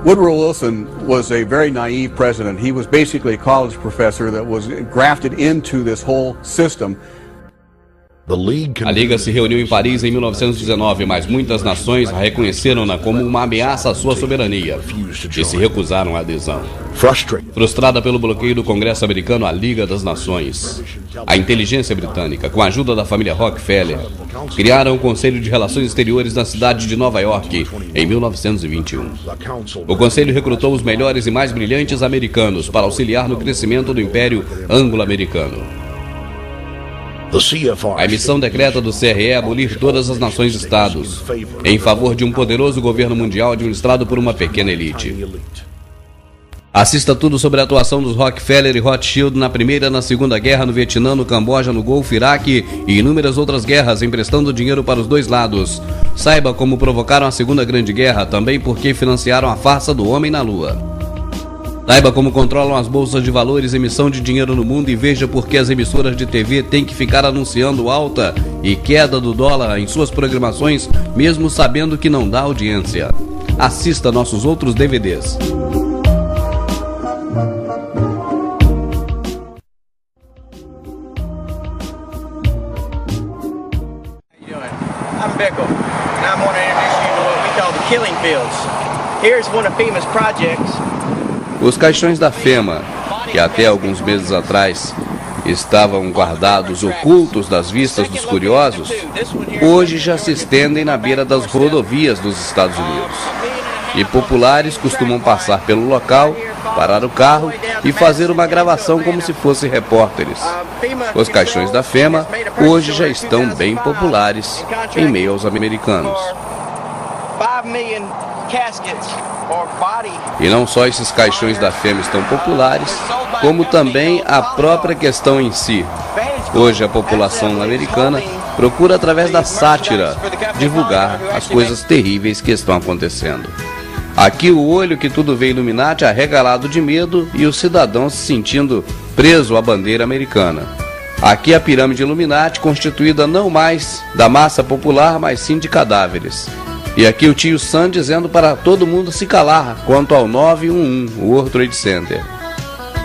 Woodrow Wilson was a very naive president. He was basically a college professor that was grafted into this whole system. A Liga se reuniu em Paris em 1919, mas muitas nações reconheceram-na como uma ameaça à sua soberania e se recusaram à adesão. Frustrada pelo bloqueio do Congresso americano, a Liga das Nações, a inteligência britânica, com a ajuda da família Rockefeller, criaram o Conselho de Relações Exteriores na cidade de Nova York em 1921. O Conselho recrutou os melhores e mais brilhantes americanos para auxiliar no crescimento do Império Anglo-Americano. A emissão decreta do CRE abolir todas as nações-estados, em favor de um poderoso governo mundial administrado por uma pequena elite. Assista tudo sobre a atuação dos Rockefeller e Rothschild na Primeira e na Segunda Guerra, no Vietnã, no Camboja, no Golfo, Iraque e inúmeras outras guerras, emprestando dinheiro para os dois lados. Saiba como provocaram a Segunda Grande Guerra, também porque financiaram a farsa do homem na Lua. Saiba como controlam as bolsas de valores e emissão de dinheiro no mundo e veja por que as emissoras de TV têm que ficar anunciando alta e queda do dólar em suas programações, mesmo sabendo que não dá audiência. Assista nossos outros DVDs. I'm Bickle, and I'm going to introduce you to what we call the killing fields. Here's one of FEMA's projects. Os caixões da FEMA, que até alguns meses atrás estavam guardados ocultos das vistas dos curiosos, hoje já se estendem na beira das rodovias dos Estados Unidos. E populares costumam passar pelo local, parar o carro e fazer uma gravação como se fossem repórteres. Os caixões da FEMA hoje já estão bem populares em meio aos americanos. E não só esses caixões da FEMA estão populares, como também a própria questão em si. Hoje a população americana procura, através da sátira, divulgar as coisas terríveis que estão acontecendo. Aqui o olho que tudo vê Illuminati arregalado de medo e o cidadão se sentindo preso à bandeira americana. Aqui a pirâmide Illuminati constituída não mais da massa popular, mas sim de cadáveres. E aqui o tio Sam dizendo para todo mundo se calar quanto ao 911, o World Trade Center.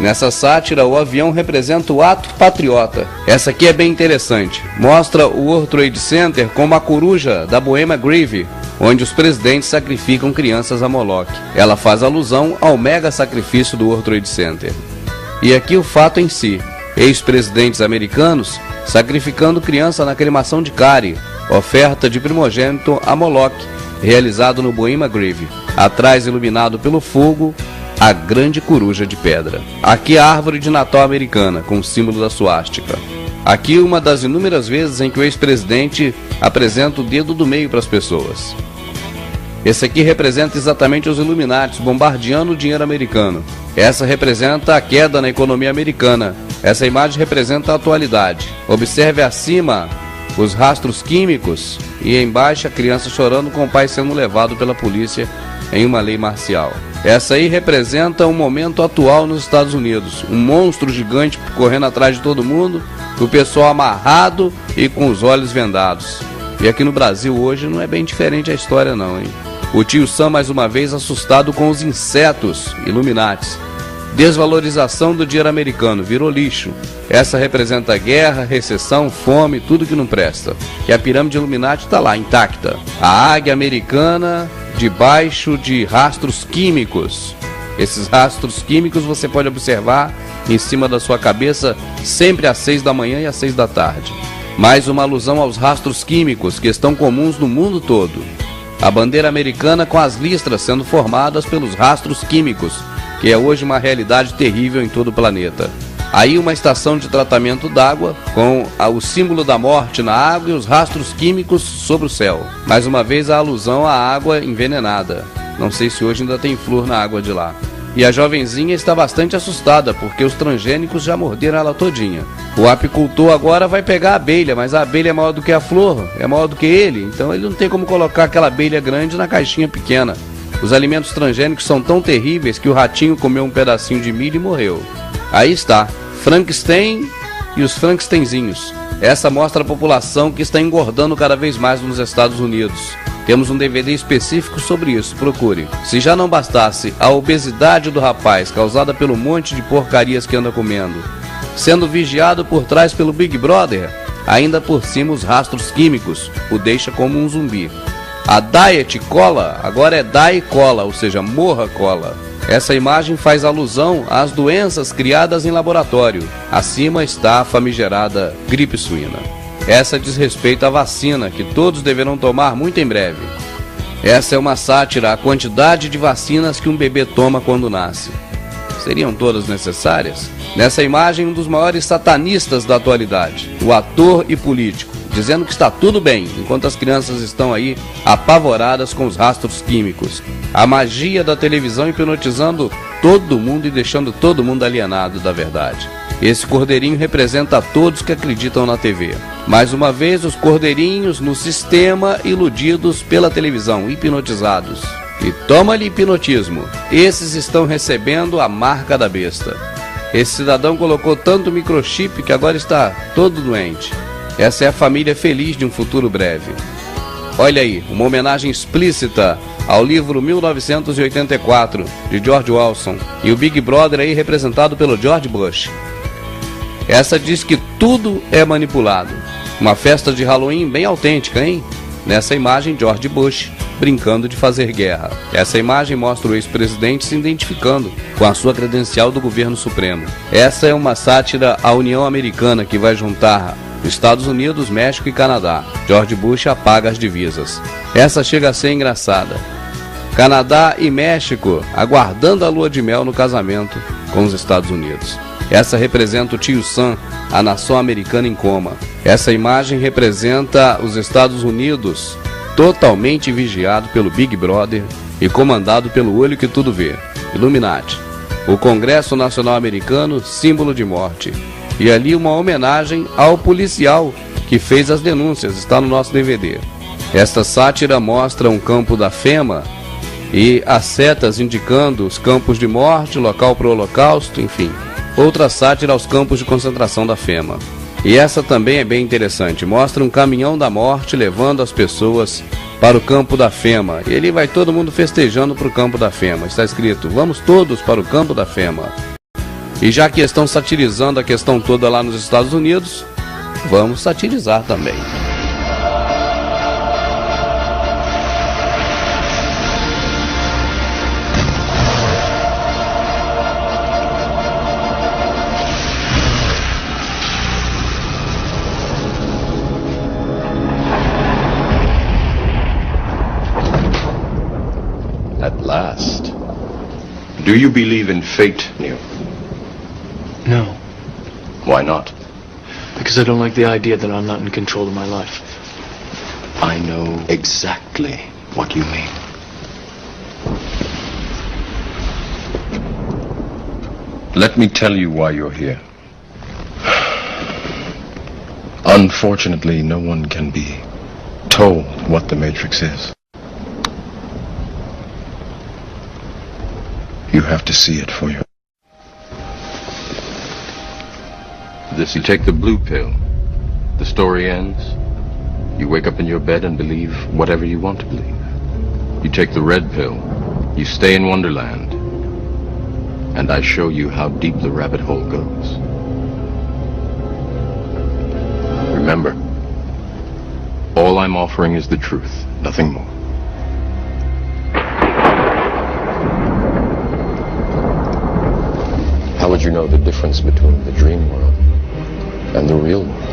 Nessa sátira, o avião representa o ato patriota. Essa aqui é bem interessante. Mostra o World Trade Center como a coruja da Bohemian Grove, onde os presidentes sacrificam crianças a Moloch. Ela faz alusão ao mega sacrifício do World Trade Center. E aqui o fato em si. Ex-presidentes americanos sacrificando criança na cremação de Cary, oferta de primogênito a Moloch, realizado no Bohemian Grove. Atrás, iluminado pelo fogo, a grande coruja de pedra. Aqui a árvore de Natal americana, com o símbolo da suástica. Aqui uma das inúmeras vezes em que o ex-presidente apresenta o dedo do meio para as pessoas. Esse aqui representa exatamente os Illuminati bombardeando o dinheiro americano. Essa representa a queda na economia americana. Essa imagem representa a atualidade. Observe acima os rastros químicos e embaixo a criança chorando com o pai sendo levado pela polícia em uma lei marcial. Essa aí representa o momento atual nos Estados Unidos. Um monstro gigante correndo atrás de todo mundo, o pessoal amarrado e com os olhos vendados. E aqui no Brasil hoje não é bem diferente a história não, hein? O tio Sam mais uma vez assustado com os insetos Illuminati. Desvalorização do dinheiro americano, virou lixo. Essa representa guerra, recessão, fome, tudo que não presta. E a pirâmide Illuminati está lá, intacta. A águia americana debaixo de rastros químicos. Esses rastros químicos você pode observar em cima da sua cabeça sempre às 6 da manhã e às 6 da tarde. Mais uma alusão aos rastros químicos que estão comuns no mundo todo. A bandeira americana com as listras sendo formadas pelos rastros químicos, que é hoje uma realidade terrível em todo o planeta. Aí uma estação de tratamento d'água com o símbolo da morte na água e os rastros químicos sobre o céu. Mais uma vez a alusão à água envenenada. Não sei se hoje ainda tem flúor na água de lá. E a jovenzinha está bastante assustada porque os transgênicos já morderam ela todinha. O apicultor agora vai pegar a abelha, mas a abelha é maior do que a flor, é maior do que ele, então ele não tem como colocar aquela abelha grande na caixinha pequena. Os alimentos transgênicos são tão terríveis que o ratinho comeu um pedacinho de milho e morreu. Aí está, Frankenstein e os Frankensteinzinhos. Essa mostra a população que está engordando cada vez mais nos Estados Unidos. Temos um DVD específico sobre isso, procure. Se já não bastasse a obesidade do rapaz causada pelo monte de porcarias que anda comendo, sendo vigiado por trás pelo Big Brother, ainda por cima os rastros químicos o deixa como um zumbi. A Diet Cola agora é Die Cola, ou seja, morra cola. Essa imagem faz alusão às doenças criadas em laboratório. Acima está a famigerada gripe suína. Essa diz respeito à vacina, que todos deverão tomar muito em breve. Essa é uma sátira à quantidade de vacinas que um bebê toma quando nasce. Seriam todas necessárias? Nessa imagem, um dos maiores satanistas da atualidade, o ator e político, dizendo que está tudo bem, enquanto as crianças estão aí apavoradas com os rastros químicos. A magia da televisão hipnotizando todo mundo e deixando todo mundo alienado da verdade. Esse cordeirinho representa a todos que acreditam na TV. Mais uma vez, os cordeirinhos no sistema, iludidos pela televisão, hipnotizados. E toma-lhe hipnotismo. Esses estão recebendo a marca da besta. Esse cidadão colocou tanto microchip que agora está todo doente. Essa é a família feliz de um futuro breve. Olha aí, uma homenagem explícita ao livro 1984, de George Orwell, e o Big Brother aí representado pelo George Bush. Essa diz que tudo é manipulado. Uma festa de Halloween bem autêntica, hein? Nessa imagem, George Bush brincando de fazer guerra. Essa imagem mostra o ex-presidente se identificando com a sua credencial do governo supremo. Essa é uma sátira à União Americana que vai juntar Estados Unidos, México e Canadá. George Bush apaga as divisas. Essa chega a ser engraçada. Canadá e México aguardando a lua de mel no casamento com os Estados Unidos. Essa representa o tio Sam, a nação americana em coma. Essa imagem representa os Estados Unidos totalmente vigiado pelo Big Brother e comandado pelo olho que tudo vê, Illuminati. O Congresso Nacional Americano, símbolo de morte. E ali uma homenagem ao policial que fez as denúncias, está no nosso DVD. Esta sátira mostra um campo da FEMA e as setas indicando os campos de morte, local para o holocausto, enfim. Outra sátira aos campos de concentração da FEMA. E essa também é bem interessante, mostra um caminhão da morte levando as pessoas para o campo da FEMA. E ali vai todo mundo festejando para o campo da FEMA. Está escrito, vamos todos para o campo da FEMA. E já que estão satirizando a questão toda lá nos Estados Unidos, vamos satirizar também. At last. Do you believe in fate, Neil? No. Why not? Because I don't like the idea that I'm not in control of my life. I know exactly what you mean. Let me tell you why you're here. Unfortunately, no one can be told what the Matrix is. You have to see it for you. This, you take the blue pill. The story ends. You wake up in your bed and believe whatever you want to believe. You take the red pill. You stay in Wonderland. And I show you how deep the rabbit hole goes. Remember, all I'm offering is the truth, nothing more. How would you know the difference between the dream world and the real world?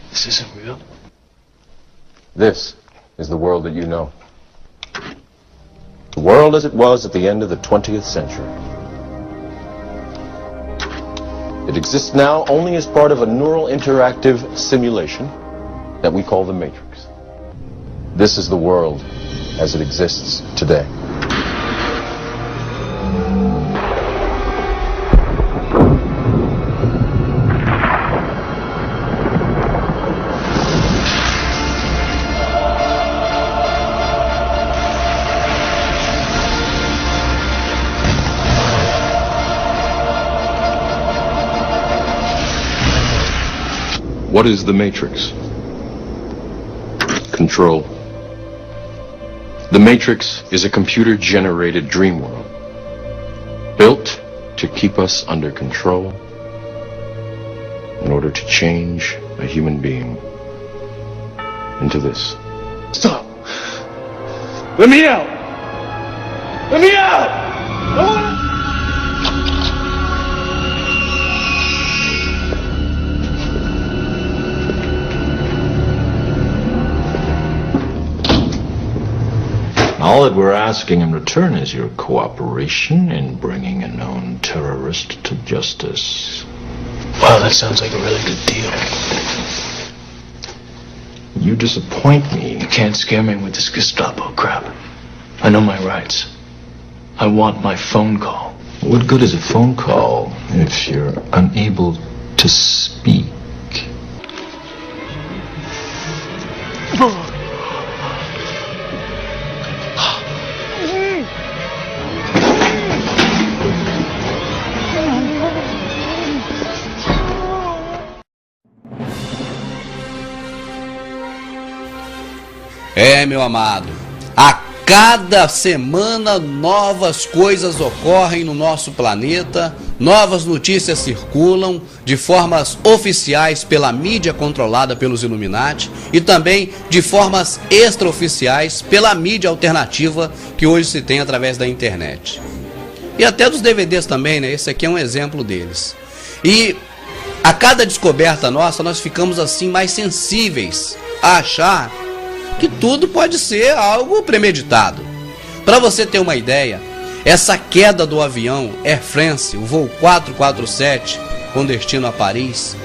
This isn't real. This is the world that you know. The world as it was at the end of the 20th century. It exists now only as part of a neural interactive simulation that we call the Matrix. This is the world as it exists today. What is the Matrix? Control. The Matrix is a computer-generated dream world, built to keep us under control in order to change a human being into this. Stop! Let me out! Let me out! I wanna... All that we're asking in return is your cooperation in bringing a known terrorist to justice. Wow, that sounds like a really good deal. You disappoint me. You can't scare me with this Gestapo crap. I know my rights. I want my phone call. What good is a phone call if you're unable to speak? Meu amado, a cada semana novas coisas ocorrem no nosso planeta, novas notícias circulam de formas oficiais pela mídia controlada pelos Illuminati e também de formas extraoficiais pela mídia alternativa que hoje se tem através da internet. E até dos DVDs também, né? Esse aqui é um exemplo deles. E a cada descoberta nossa, nós ficamos assim mais sensíveis a achar que tudo pode ser algo premeditado. Para você ter uma ideia, essa queda do avião Air France, o voo 447, com destino a Paris,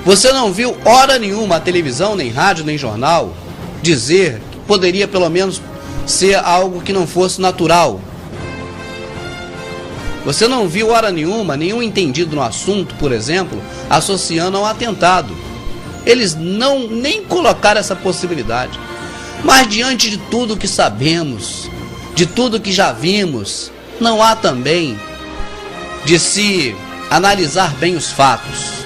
você não viu hora nenhuma a televisão, nem rádio, nem jornal dizer que poderia pelo menos ser algo que não fosse natural. Você não viu hora nenhuma nenhum entendido no assunto, por exemplo, associando a um atentado. Eles nem colocaram essa possibilidade. Mas diante de tudo que sabemos, de tudo que já vimos, não há também de se analisar bem os fatos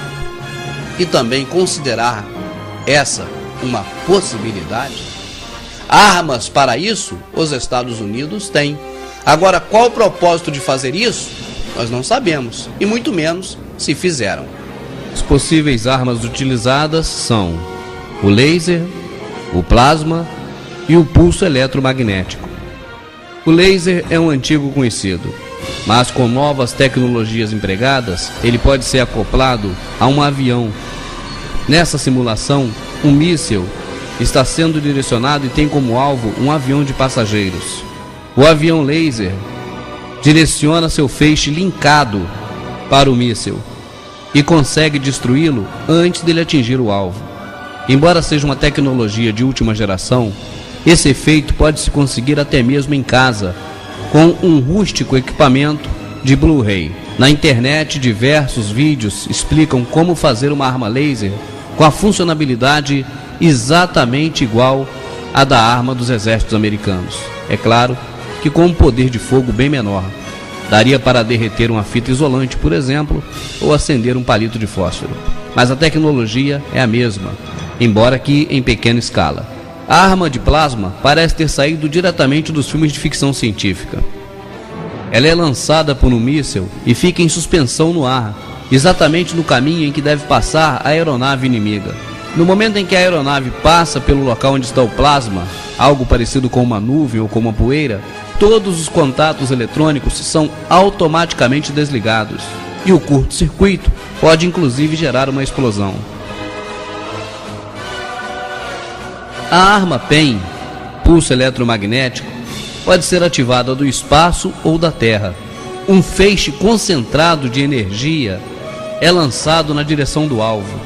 e também considerar essa uma possibilidade? Armas para isso os Estados Unidos têm. Agora, qual o propósito de fazer isso? Nós não sabemos, e muito menos se fizeram. As possíveis armas utilizadas são o laser, o plasma e o pulso eletromagnético. O laser é um antigo conhecido, mas com novas tecnologias empregadas, ele pode ser acoplado a um avião. Nessa simulação, um míssil está sendo direcionado e tem como alvo um avião de passageiros. O avião laser direciona seu feixe linkado para o míssil e consegue destruí-lo antes dele atingir o alvo. Embora seja uma tecnologia de última geração, esse efeito pode se conseguir até mesmo em casa, com um rústico equipamento de Blu-ray. Na internet, diversos vídeos explicam como fazer uma arma laser com a funcionalidade exatamente igual à da arma dos exércitos americanos. É claro que com um poder de fogo bem menor. Daria para derreter uma fita isolante, por exemplo, ou acender um palito de fósforo. Mas a tecnologia é a mesma, embora que em pequena escala. A arma de plasma parece ter saído diretamente dos filmes de ficção científica. Ela é lançada por um míssil e fica em suspensão no ar, exatamente no caminho em que deve passar a aeronave inimiga. No momento em que a aeronave passa pelo local onde está o plasma, algo parecido com uma nuvem ou com uma poeira, todos os contatos eletrônicos são automaticamente desligados. e o curto-circuito pode inclusive gerar uma explosão. A arma PEM, pulso eletromagnético, pode ser ativada do espaço ou da Terra. Um feixe concentrado de energia é lançado na direção do alvo.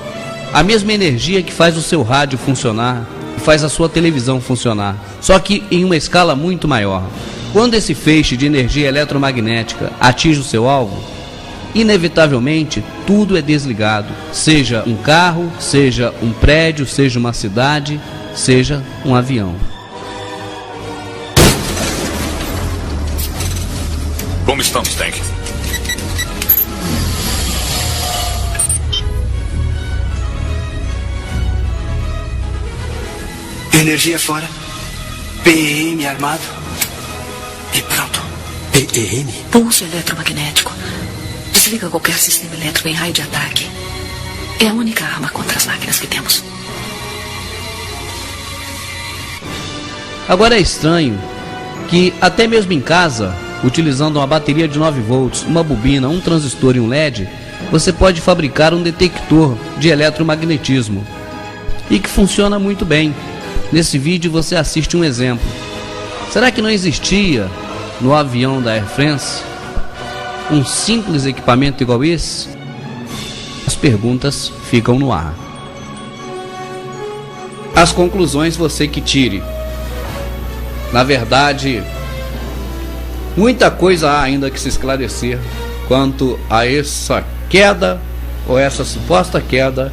A mesma energia que faz o seu rádio funcionar, que faz a sua televisão funcionar, só que em uma escala muito maior. Quando esse feixe de energia eletromagnética atinge o seu alvo, inevitavelmente tudo é desligado, seja um carro, seja um prédio, seja uma cidade, seja um avião. Como estamos, Tank? Energia fora. PEM armado. E pronto. PEM? Pulso eletromagnético. Desliga qualquer sistema elétrico em raio de ataque. É a única arma contra as máquinas que temos. Agora é estranho que até mesmo em casa, utilizando uma bateria de 9 volts, uma bobina, um transistor e um LED, você pode fabricar um detector de eletromagnetismo e que funciona muito bem. Nesse vídeo você assiste um exemplo. Será que não existia no avião da Air France um simples equipamento igual esse? As perguntas ficam no ar. As conclusões você que tire. Na verdade, muita coisa há ainda que se esclarecer quanto a essa queda, ou essa suposta queda,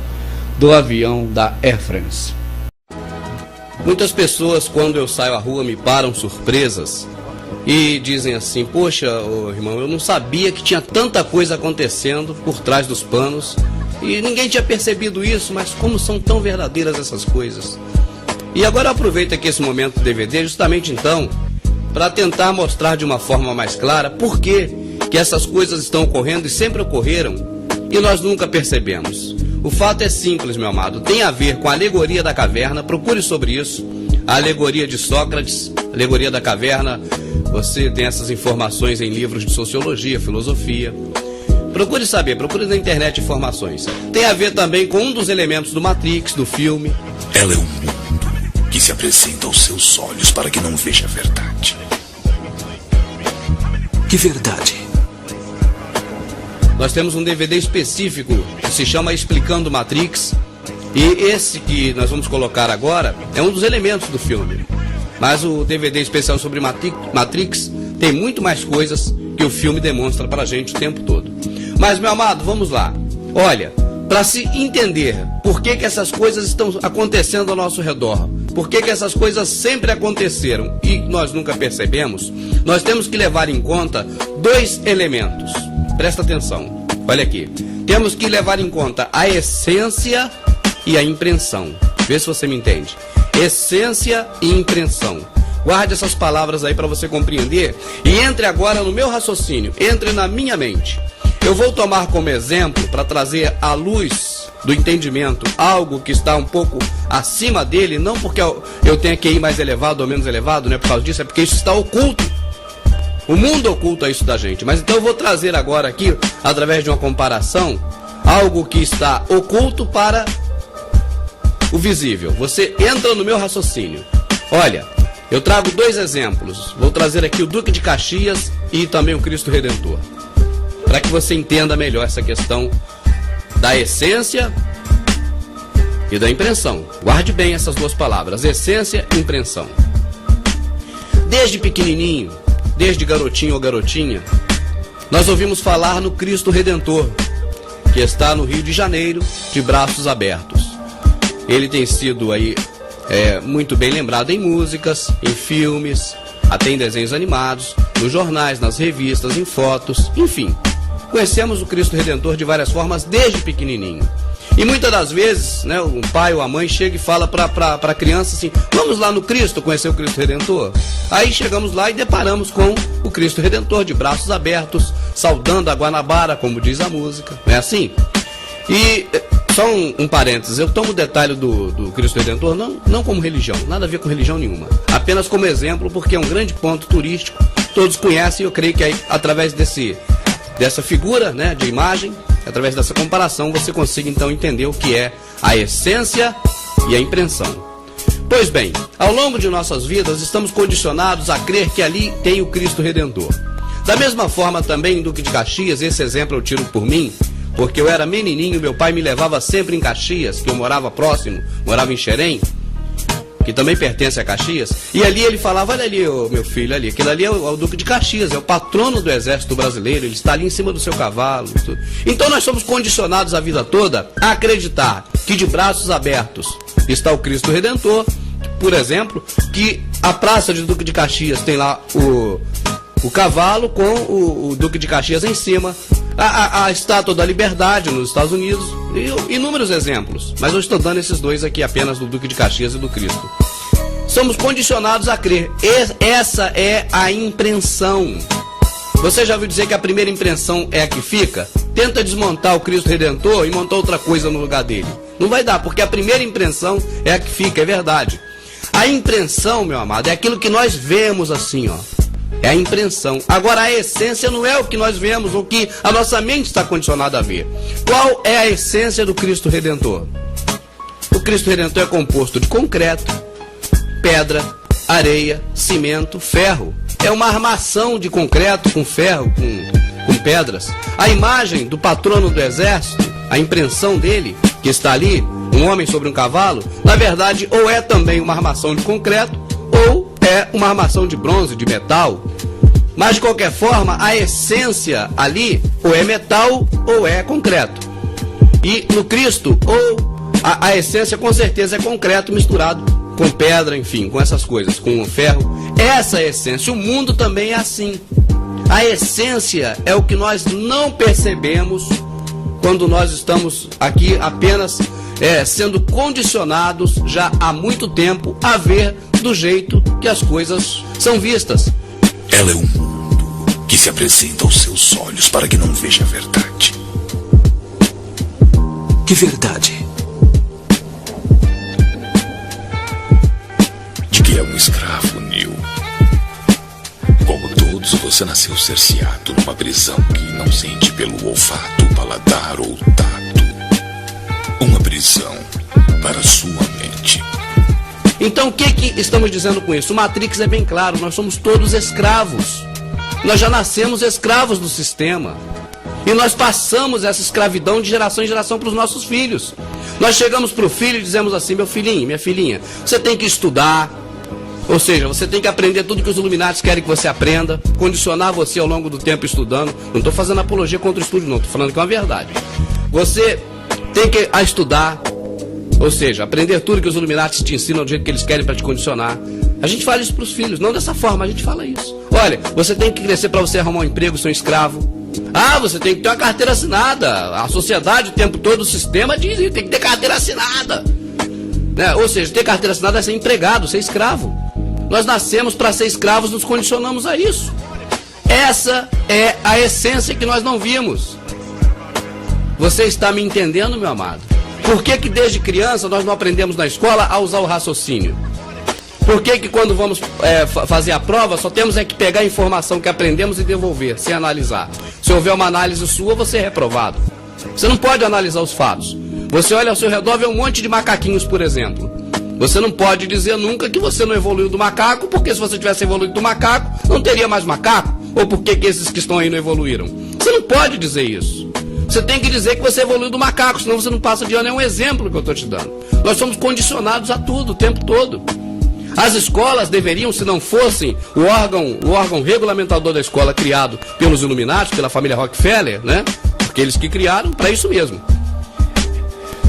do avião da Air France. Muitas pessoas, quando eu saio à rua, me param surpresas e dizem assim: poxa, irmão, eu não sabia que tinha tanta coisa acontecendo por trás dos panos e ninguém tinha percebido isso, mas como são tão verdadeiras essas coisas. E agora eu aproveito aqui esse momento do DVD justamente então para tentar mostrar de uma forma mais clara por que essas coisas estão ocorrendo e sempre ocorreram e nós nunca percebemos. O fato é simples, meu amado, tem a ver com a alegoria da caverna, procure sobre isso, a alegoria de Sócrates, alegoria da caverna, você tem essas informações em livros de sociologia, filosofia, procure saber, procure na internet informações. Tem a ver também com um dos elementos do Matrix, do filme. Ela é um mundo que se apresenta aos seus olhos para que não veja a verdade. Que verdade? Nós temos um DVD específico que se chama Explicando Matrix. E esse que nós vamos colocar agora é um dos elementos do filme. Mas o DVD especial sobre Matrix tem muito mais coisas que o filme demonstra pra gente o tempo todo. Mas, meu amado, vamos lá. Olha, para se entender por que essas coisas estão acontecendo ao nosso redor, por que essas coisas sempre aconteceram e nós nunca percebemos, nós temos que levar em conta dois elementos. Presta atenção, olha aqui. Temos que levar em conta a essência e a impressão. Vê se você me entende. Essência e impressão. Guarde essas palavras aí para você compreender e entre agora no meu raciocínio, entre na minha mente. Eu vou tomar como exemplo, para trazer à luz do entendimento algo que está um pouco acima dele, não porque eu tenha que ir mais elevado ou menos elevado, não é por causa disso, é porque isso está oculto. O mundo oculta isso da gente, mas então eu vou trazer agora aqui, através de uma comparação, algo que está oculto para o visível. Você entra no meu raciocínio. Olha, eu trago dois exemplos. Vou trazer aqui o Duque de Caxias e também o Cristo Redentor, para que você entenda melhor essa questão da essência e da impressão. Guarde bem essas duas palavras, essência e impressão. Desde pequenininho, desde garotinho ou garotinha, nós ouvimos falar no Cristo Redentor, que está no Rio de Janeiro, de braços abertos. Ele tem sido aí muito bem lembrado em músicas, em filmes, até em desenhos animados, nos jornais, nas revistas, em fotos, enfim. Conhecemos o Cristo Redentor de várias formas desde pequenininho. E muitas das vezes, né, o pai ou a mãe chega e fala para a criança assim: vamos lá no Cristo conhecer o Cristo Redentor? Aí chegamos lá e deparamos com o Cristo Redentor de braços abertos, saudando a Guanabara, como diz a música, não é assim? E só um parênteses, eu tomo o detalhe do Cristo Redentor não como religião, nada a ver com religião nenhuma, apenas como exemplo, porque é um grande ponto turístico, todos conhecem, e eu creio que aí, através dessa figura, né, de imagem, através dessa comparação, você consiga então entender o que é a essência e a impressão. Pois bem, ao longo de nossas vidas estamos condicionados a crer que ali tem o Cristo Redentor. Da mesma forma também em Duque de Caxias, esse exemplo eu tiro por mim, porque eu era menininho, meu pai me levava sempre em Caxias, que eu morava próximo, morava em Xerém, que também pertence a Caxias, e ali ele falava, olha ali, meu filho, ali, aquele ali é o Duque de Caxias, é o patrono do exército brasileiro, ele está ali em cima do seu cavalo. Tudo. Então nós somos condicionados a vida toda a acreditar que de braços abertos está o Cristo Redentor, por exemplo, que a praça de Duque de Caxias tem lá o cavalo com o Duque de Caxias em cima, a Estátua da Liberdade nos Estados Unidos, e inúmeros exemplos. Mas eu estou dando esses dois aqui apenas do Duque de Caxias e do Cristo. Somos condicionados a crer. Essa é a impressão. Você já ouviu dizer que a primeira impressão é a que fica? Tenta desmontar o Cristo Redentor e montar outra coisa no lugar dele. Não vai dar, porque a primeira impressão é a que fica, é verdade. A impressão, meu amado, é aquilo que nós vemos assim, ó. É a impressão. Agora, a essência não é o que nós vemos, o que a nossa mente está condicionada a ver. Qual é a essência do Cristo Redentor? O Cristo Redentor é composto de concreto, pedra, areia, cimento, ferro. É uma armação de concreto com ferro, com pedras. A imagem do patrono do exército, a impressão dele, que está ali, um homem sobre um cavalo, na verdade, ou é também uma armação de concreto, ou é uma armação de bronze, de metal. Mas de qualquer forma, a essência ali ou é metal ou é concreto. E no Cristo, ou a essência com certeza é concreto misturado com pedra, enfim, com essas coisas, com ferro. Essa é a essência. O mundo também é assim. A essência é o que nós não percebemos quando nós estamos aqui apenas sendo condicionados já há muito tempo a ver do jeito que as coisas são vistas. Ela é um mundo que se apresenta aos seus olhos para que não veja a verdade. Que verdade? De que é um escravo, Neil. Como todos, você nasceu cerceado numa prisão que não sente pelo olfato, paladar ou tato. Uma prisão para sua mente. Então o que estamos dizendo com isso? O Matrix é bem claro, nós somos todos escravos. Nós já nascemos escravos do sistema. E nós passamos essa escravidão de geração em geração para os nossos filhos. Nós chegamos para o filho e dizemos assim, meu filhinho, minha filhinha, você tem que estudar. Ou seja, você tem que aprender tudo que os Illuminati querem que você aprenda, condicionar você ao longo do tempo estudando. Não estou fazendo apologia contra o estudo, não, estou falando que é uma verdade. Você tem que estudar, ou seja, aprender tudo que os Illuminati te ensinam do jeito que eles querem para te condicionar. A gente fala isso para os filhos, não dessa forma, a gente fala isso. Olha, você tem que crescer para você arrumar um emprego, ser um escravo. Ah, você tem que ter uma carteira assinada. A sociedade, o tempo todo, o sistema diz que tem que ter carteira assinada. Né? Ou seja, ter carteira assinada é ser empregado, ser escravo. Nós nascemos para ser escravos, nos condicionamos a isso. Essa é a essência que nós não vimos. Você está me entendendo, meu amado? Por que desde criança nós não aprendemos na escola a usar o raciocínio? Por que quando vamos fazer a prova só temos que pegar a informação que aprendemos e devolver, sem analisar? Se houver uma análise sua, você é reprovado. Você não pode analisar os fatos. Você olha ao seu redor e vê um monte de macaquinhos, por exemplo. Você não pode dizer nunca que você não evoluiu do macaco, porque se você tivesse evoluído do macaco, não teria mais macaco. Ou por que esses que estão aí não evoluíram? Você não pode dizer isso. Você tem que dizer que você evoluiu do macaco, senão você não passa de ano. É um exemplo que eu estou te dando. Nós somos condicionados a tudo, o tempo todo. As escolas deveriam, se não fossem o órgão regulamentador da escola criado pelos Illuminati, pela família Rockefeller, né? Porque eles que criaram para isso mesmo.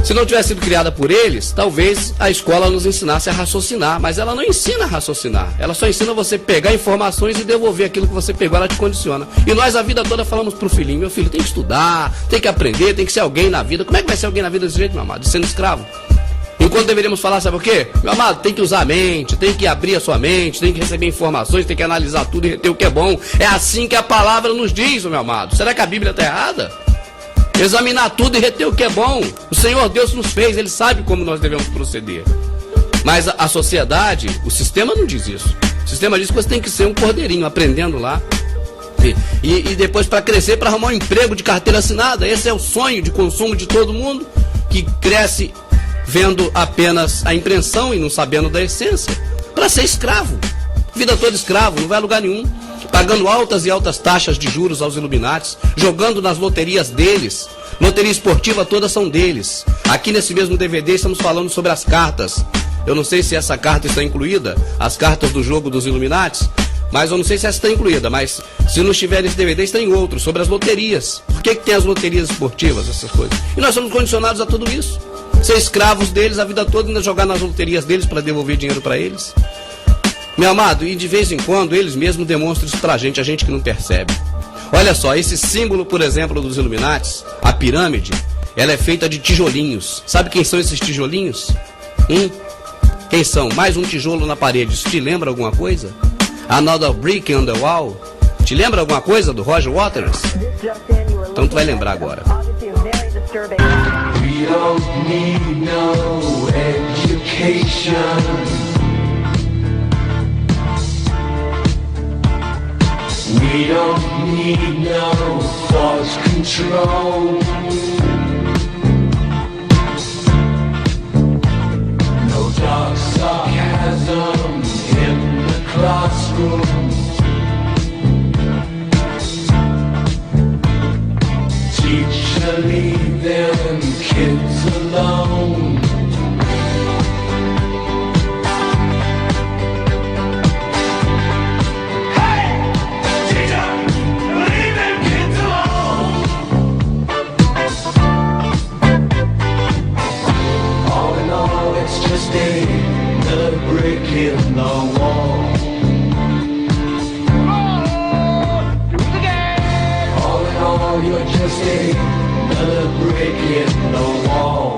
Se não tivesse sido criada por eles, talvez a escola nos ensinasse a raciocinar, mas ela não ensina a raciocinar. Ela só ensina você pegar informações e devolver aquilo que você pegou, ela te condiciona. E nós a vida toda falamos pro filhinho, meu filho, tem que estudar, tem que aprender, tem que ser alguém na vida. Como é que vai ser alguém na vida desse jeito, meu amado? Sendo escravo. Enquanto deveríamos falar, sabe o quê? Meu amado, tem que usar a mente, tem que abrir a sua mente, tem que receber informações, tem que analisar tudo e reter o que é bom. É assim que a palavra nos diz, meu amado. Será que a Bíblia está errada? Examinar tudo e reter o que é bom. O Senhor Deus nos fez, Ele sabe como nós devemos proceder. Mas a sociedade, o sistema não diz isso. O sistema diz que você tem que ser um cordeirinho, aprendendo lá. E depois para crescer, para arrumar um emprego de carteira assinada. Esse é o sonho de consumo de todo mundo, que cresce vendo apenas a impressão e não sabendo da essência, para ser escravo. Vida toda escravo, não vai a lugar nenhum. Pagando altas e altas taxas de juros aos Illuminatis, jogando nas loterias deles. Loteria esportiva todas são deles. Aqui nesse mesmo DVD estamos falando sobre as cartas. Eu não sei se essa carta está incluída, as cartas do jogo dos Illuminatis, mas eu não sei se essa está incluída, mas se não estiver nesse DVD, está em outro, sobre as loterias. Por que tem as loterias esportivas, essas coisas? E nós somos condicionados a tudo isso. Ser escravos deles a vida toda, ainda jogar nas loterias deles para devolver dinheiro para eles. Meu amado, e de vez em quando eles mesmos demonstram isso pra gente, a gente que não percebe. Olha só, esse símbolo, por exemplo, dos Illuminatis, a pirâmide, ela é feita de tijolinhos. Sabe quem são esses tijolinhos? Quem são? Mais um tijolo na parede. Isso te lembra alguma coisa? Another brick on the wall. Te lembra alguma coisa do Roger Waters? Então tu vai lembrar agora. We don't need no education. We don't need no thought control. No dark sarcasm in the classroom. Teacher, leave them kids alone. Another brick in the wall. All in all, you're just another brick in the wall.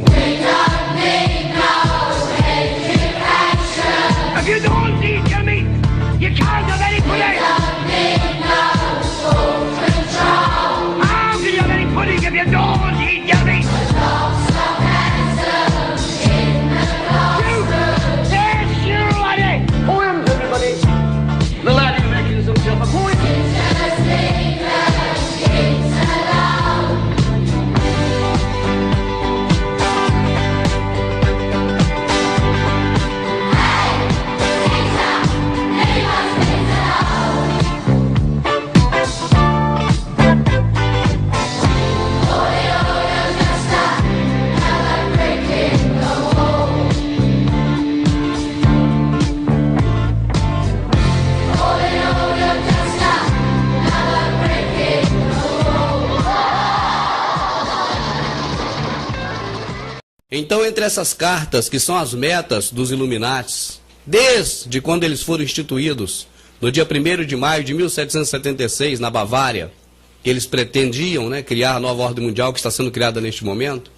We don't need no education. If you don't teach me, you can't have any pudding. We don't need no school control. How can you have any pudding if you don't eat? Então, entre essas cartas, que são as metas dos Illuminatis, desde quando eles foram instituídos, no dia 1º de maio de 1776, na Bavária, que eles pretendiam, né, criar a nova ordem mundial que está sendo criada neste momento,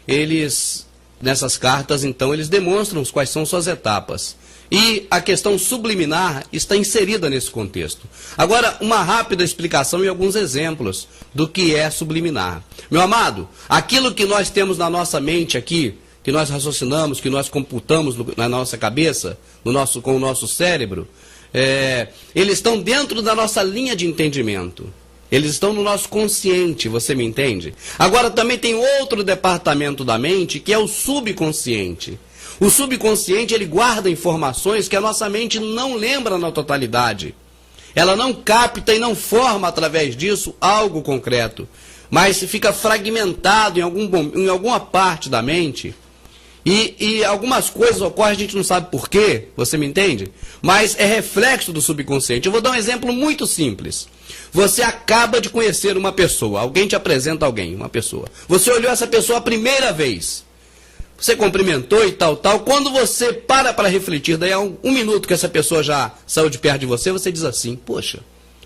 eles, nessas cartas, então, eles demonstram quais são suas etapas. E a questão subliminar está inserida nesse contexto. Agora, uma rápida explicação e alguns exemplos do que é subliminar. Meu amado, aquilo que nós temos na nossa mente aqui, que nós raciocinamos, que nós computamos na nossa cabeça, com o nosso cérebro, eles estão dentro da nossa linha de entendimento. Eles estão no nosso consciente, você me entende? Agora, também tem outro departamento da mente, que é o subconsciente. O subconsciente, ele guarda informações que a nossa mente não lembra na totalidade. Ela não capta e não forma, através disso, algo concreto. Mas fica fragmentado em alguma parte da mente. E algumas coisas ocorrem, a gente não sabe por quê, você me entende? Mas é reflexo do subconsciente. Eu vou dar um exemplo muito simples. Você acaba de conhecer uma pessoa, alguém te apresenta alguém, uma pessoa. Você olhou essa pessoa a primeira vez. Você cumprimentou e tal. Quando você para refletir, daí a um minuto que essa pessoa já saiu de perto de você, você diz assim, poxa,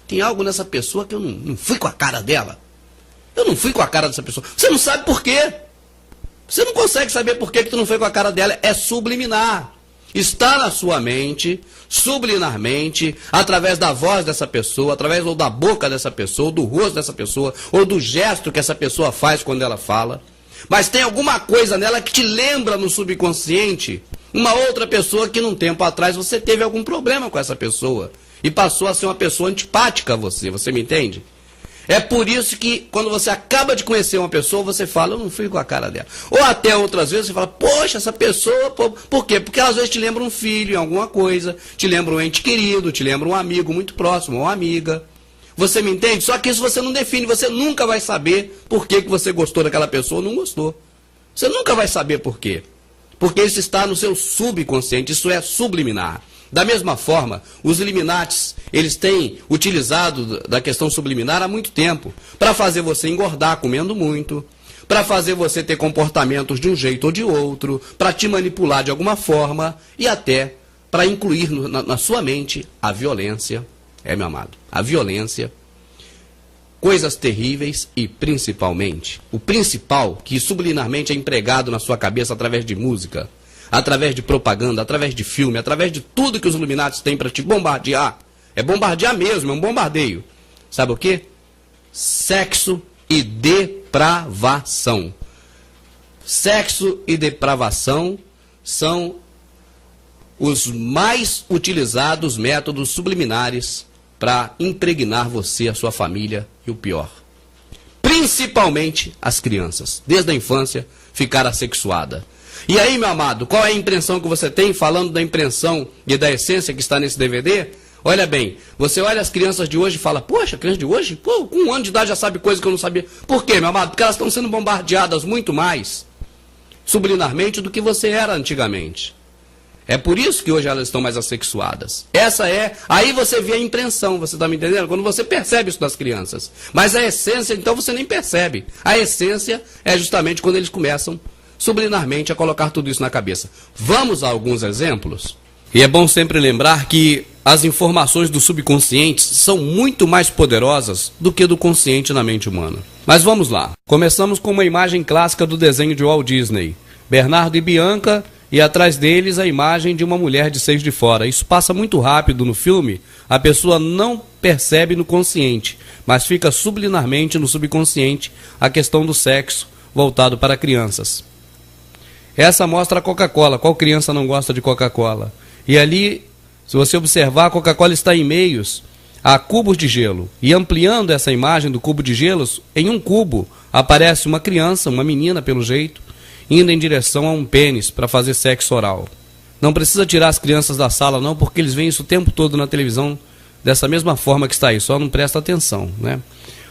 tem algo nessa pessoa que eu não fui com a cara dela. Eu não fui com a cara dessa pessoa. Você não sabe por quê. Você não consegue saber por que tu não foi com a cara dela. É subliminar. Está na sua mente, subliminarmente, através da voz dessa pessoa, através ou da boca dessa pessoa, ou do rosto dessa pessoa, ou do gesto que essa pessoa faz quando ela fala. Mas tem alguma coisa nela que te lembra no subconsciente Uma outra pessoa que num tempo atrás você teve algum problema com essa pessoa e passou a ser uma pessoa antipática a você, você me entende? É por isso que quando você acaba de conhecer uma pessoa, você fala, eu não fui com a cara dela. Ou até outras vezes você fala, poxa, essa pessoa, por quê? Porque às vezes te lembra um filho em alguma coisa, te lembra um ente querido, te lembra um amigo muito próximo, uma amiga. Você me entende? Só que isso você não define, você nunca vai saber por que você gostou daquela pessoa ou não gostou. Você nunca vai saber por quê. Porque isso está no seu subconsciente, isso é subliminar. Da mesma forma, os Illuminatis, eles têm utilizado da questão subliminar há muito tempo, para fazer você engordar comendo muito, para fazer você ter comportamentos de um jeito ou de outro, para te manipular de alguma forma e até para incluir na sua mente a violência, meu amado, a violência, coisas terríveis e principalmente, o principal que subliminarmente é empregado na sua cabeça através de música, através de propaganda, através de filme, através de tudo que os Illuminatis têm para te bombardear. É bombardear mesmo, é um bombardeio. Sabe o quê? Sexo e depravação. Sexo e depravação são os mais utilizados métodos subliminares para impregnar você, a sua família e o pior. Principalmente as crianças, desde a infância, ficar assexuada. E aí, meu amado, qual é a impressão que você tem, falando da impressão e da essência que está nesse DVD? Olha bem, você olha as crianças de hoje e fala, poxa, criança de hoje, pô, com 1 ano de idade já sabe coisa que eu não sabia. Por quê, meu amado? Porque elas estão sendo bombardeadas muito mais, subliminarmente, do que você era antigamente. É por isso que hoje elas estão mais assexuadas. Essa é... Aí você vê a impressão, você está me entendendo? Quando você percebe isso das crianças. Mas a essência, então, você nem percebe. A essência é justamente quando eles começam subliminarmente a colocar tudo isso na cabeça. Vamos a alguns exemplos? E é bom sempre lembrar que as informações do subconsciente são muito mais poderosas do que do consciente na mente humana. Mas vamos lá. Começamos com uma imagem clássica do desenho de Walt Disney. Bernardo e Bianca, e atrás deles a imagem de uma mulher de seios de fora. Isso passa muito rápido no filme, a pessoa não percebe no consciente, mas fica subliminarmente no subconsciente a questão do sexo voltado para crianças. Essa mostra a Coca-Cola. Qual criança não gosta de Coca-Cola? E ali, se você observar, a Coca-Cola está em meios a cubos de gelo. E ampliando essa imagem do cubo de gelos, em um cubo aparece uma criança, uma menina pelo jeito, indo em direção a um pênis para fazer sexo oral. Não precisa tirar as crianças da sala não, porque eles veem isso o tempo todo na televisão, dessa mesma forma que está aí, só não presta atenção, né?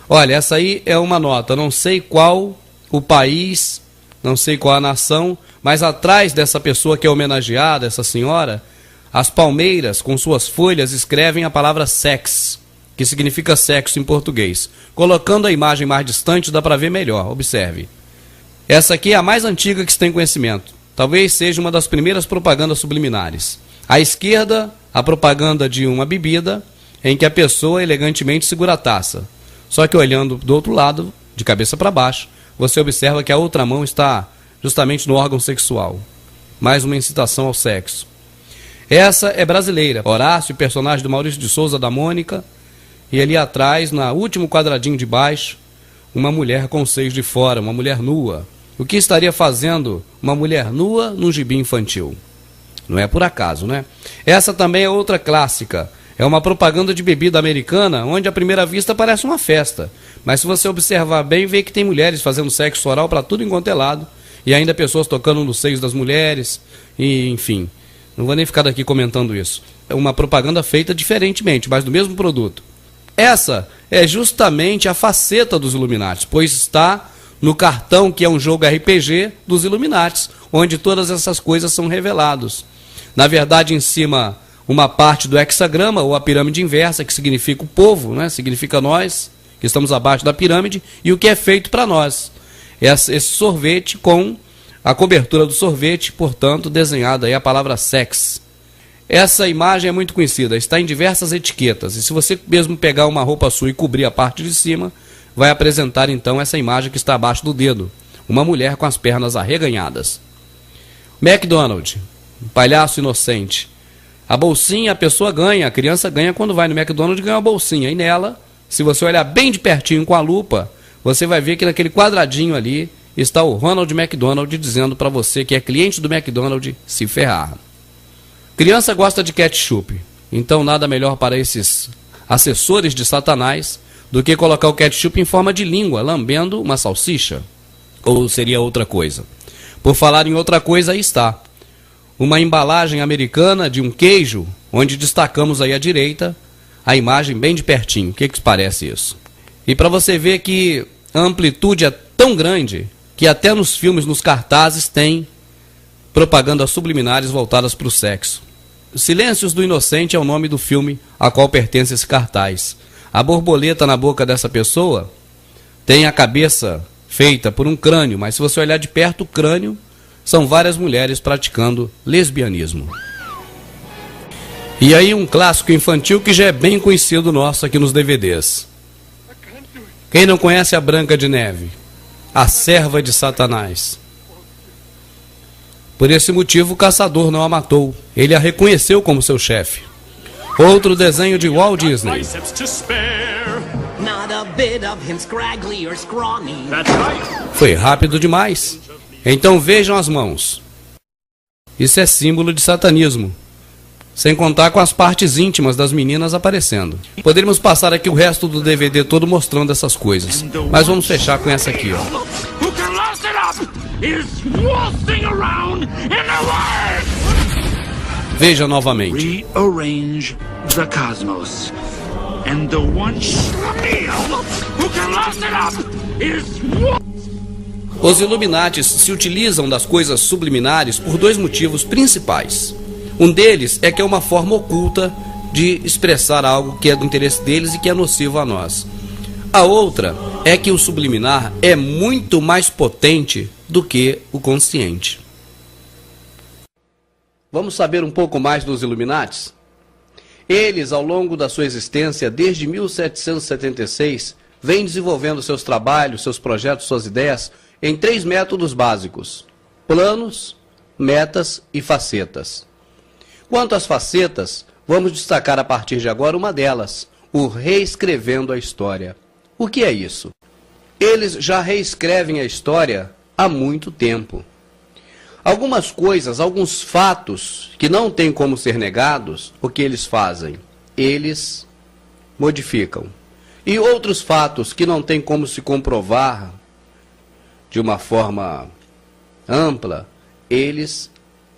Olha, essa aí é uma nota, não sei qual o país, não sei qual a nação, mas atrás dessa pessoa que é homenageada, essa senhora, as palmeiras com suas folhas escrevem a palavra sex, que significa sexo em português. Colocando a imagem mais distante dá para ver melhor, observe. Essa aqui é a mais antiga que se tem conhecimento. Talvez seja uma das primeiras propagandas subliminares. À esquerda, a propaganda de uma bebida em que a pessoa elegantemente segura a taça. Só que olhando do outro lado, de cabeça para baixo, você observa que a outra mão está justamente no órgão sexual. Mais uma incitação ao sexo. Essa é brasileira. Horácio, personagem do Maurício de Souza, da Mônica. E ali atrás, no último quadradinho de baixo, uma mulher com seios de fora, uma mulher nua. O que estaria fazendo uma mulher nua num gibi infantil? Não é por acaso, né? Essa também é outra clássica. É uma propaganda de bebida americana, onde à primeira vista parece uma festa. Mas se você observar bem, vê que tem mulheres fazendo sexo oral para tudo enquanto é lado. E ainda pessoas tocando nos seios das mulheres. E, enfim, não vou nem ficar daqui comentando isso. É uma propaganda feita diferentemente, mas do mesmo produto. Essa é justamente a faceta dos Illuminatis, pois está no cartão, que é um jogo RPG dos Illuminatis, onde todas essas coisas são reveladas. Na verdade, em cima, uma parte do hexagrama, ou a pirâmide inversa, que significa o povo, né? Significa nós, que estamos abaixo da pirâmide, e o que é feito para nós. Esse sorvete com a cobertura do sorvete, portanto, desenhada aí a palavra sex. Essa imagem é muito conhecida, está em diversas etiquetas, e se você mesmo pegar uma roupa sua e cobrir a parte de cima, vai apresentar então essa imagem que está abaixo do dedo, uma mulher com as pernas arreganhadas. McDonald's, um palhaço inocente. A bolsinha a pessoa ganha, a criança ganha quando vai no McDonald's e ganha uma bolsinha, e nela, se você olhar bem de pertinho com a lupa, você vai ver que naquele quadradinho ali está o Ronald McDonald dizendo para você que é cliente do McDonald's se ferrar. Criança gosta de ketchup, então nada melhor para esses assessores de Satanás do que colocar o ketchup em forma de língua, lambendo uma salsicha. Ou seria outra coisa? Por falar em outra coisa, aí está. Uma embalagem americana de um queijo, onde destacamos aí à direita a imagem bem de pertinho. O que parece isso? E para você ver que a amplitude é tão grande que até nos filmes, nos cartazes, tem propagandas subliminares voltadas para o sexo. Silêncios do Inocente é o nome do filme a qual pertence esse cartaz. A borboleta na boca dessa pessoa tem a cabeça feita por um crânio, mas se você olhar de perto, o crânio são várias mulheres praticando lesbianismo. E aí um clássico infantil que já é bem conhecido nosso aqui nos DVDs. Quem não conhece a Branca de Neve? A serva de Satanás. Por esse motivo o caçador não a matou. Ele a reconheceu como seu chefe. Outro desenho de Walt Disney. Foi rápido demais. Então vejam as mãos. Isso é símbolo de satanismo. Sem contar com as partes íntimas das meninas aparecendo. Poderíamos passar aqui o resto do DVD todo mostrando essas coisas. Mas vamos fechar com essa aqui, ó. Veja novamente. Rearrange the cosmos. And the one who can last it up is Os Illuminatis se utilizam das coisas subliminares por dois motivos principais. Um deles é que é uma forma oculta de expressar algo que é do interesse deles e que é nocivo a nós. A outra é que o subliminar é muito mais potente do que o consciente. Vamos saber um pouco mais dos Illuminatis? Eles, ao longo da sua existência, desde 1776, vêm desenvolvendo seus trabalhos, seus projetos, suas ideias em 3 métodos básicos: planos, metas e facetas. Quanto às facetas, vamos destacar a partir de agora uma delas, o reescrevendo a história. O que é isso? Eles já reescrevem a história há muito tempo. Algumas coisas, alguns fatos que não têm como ser negados, o que eles fazem? Eles modificam. E outros fatos que não têm como se comprovar de uma forma ampla, eles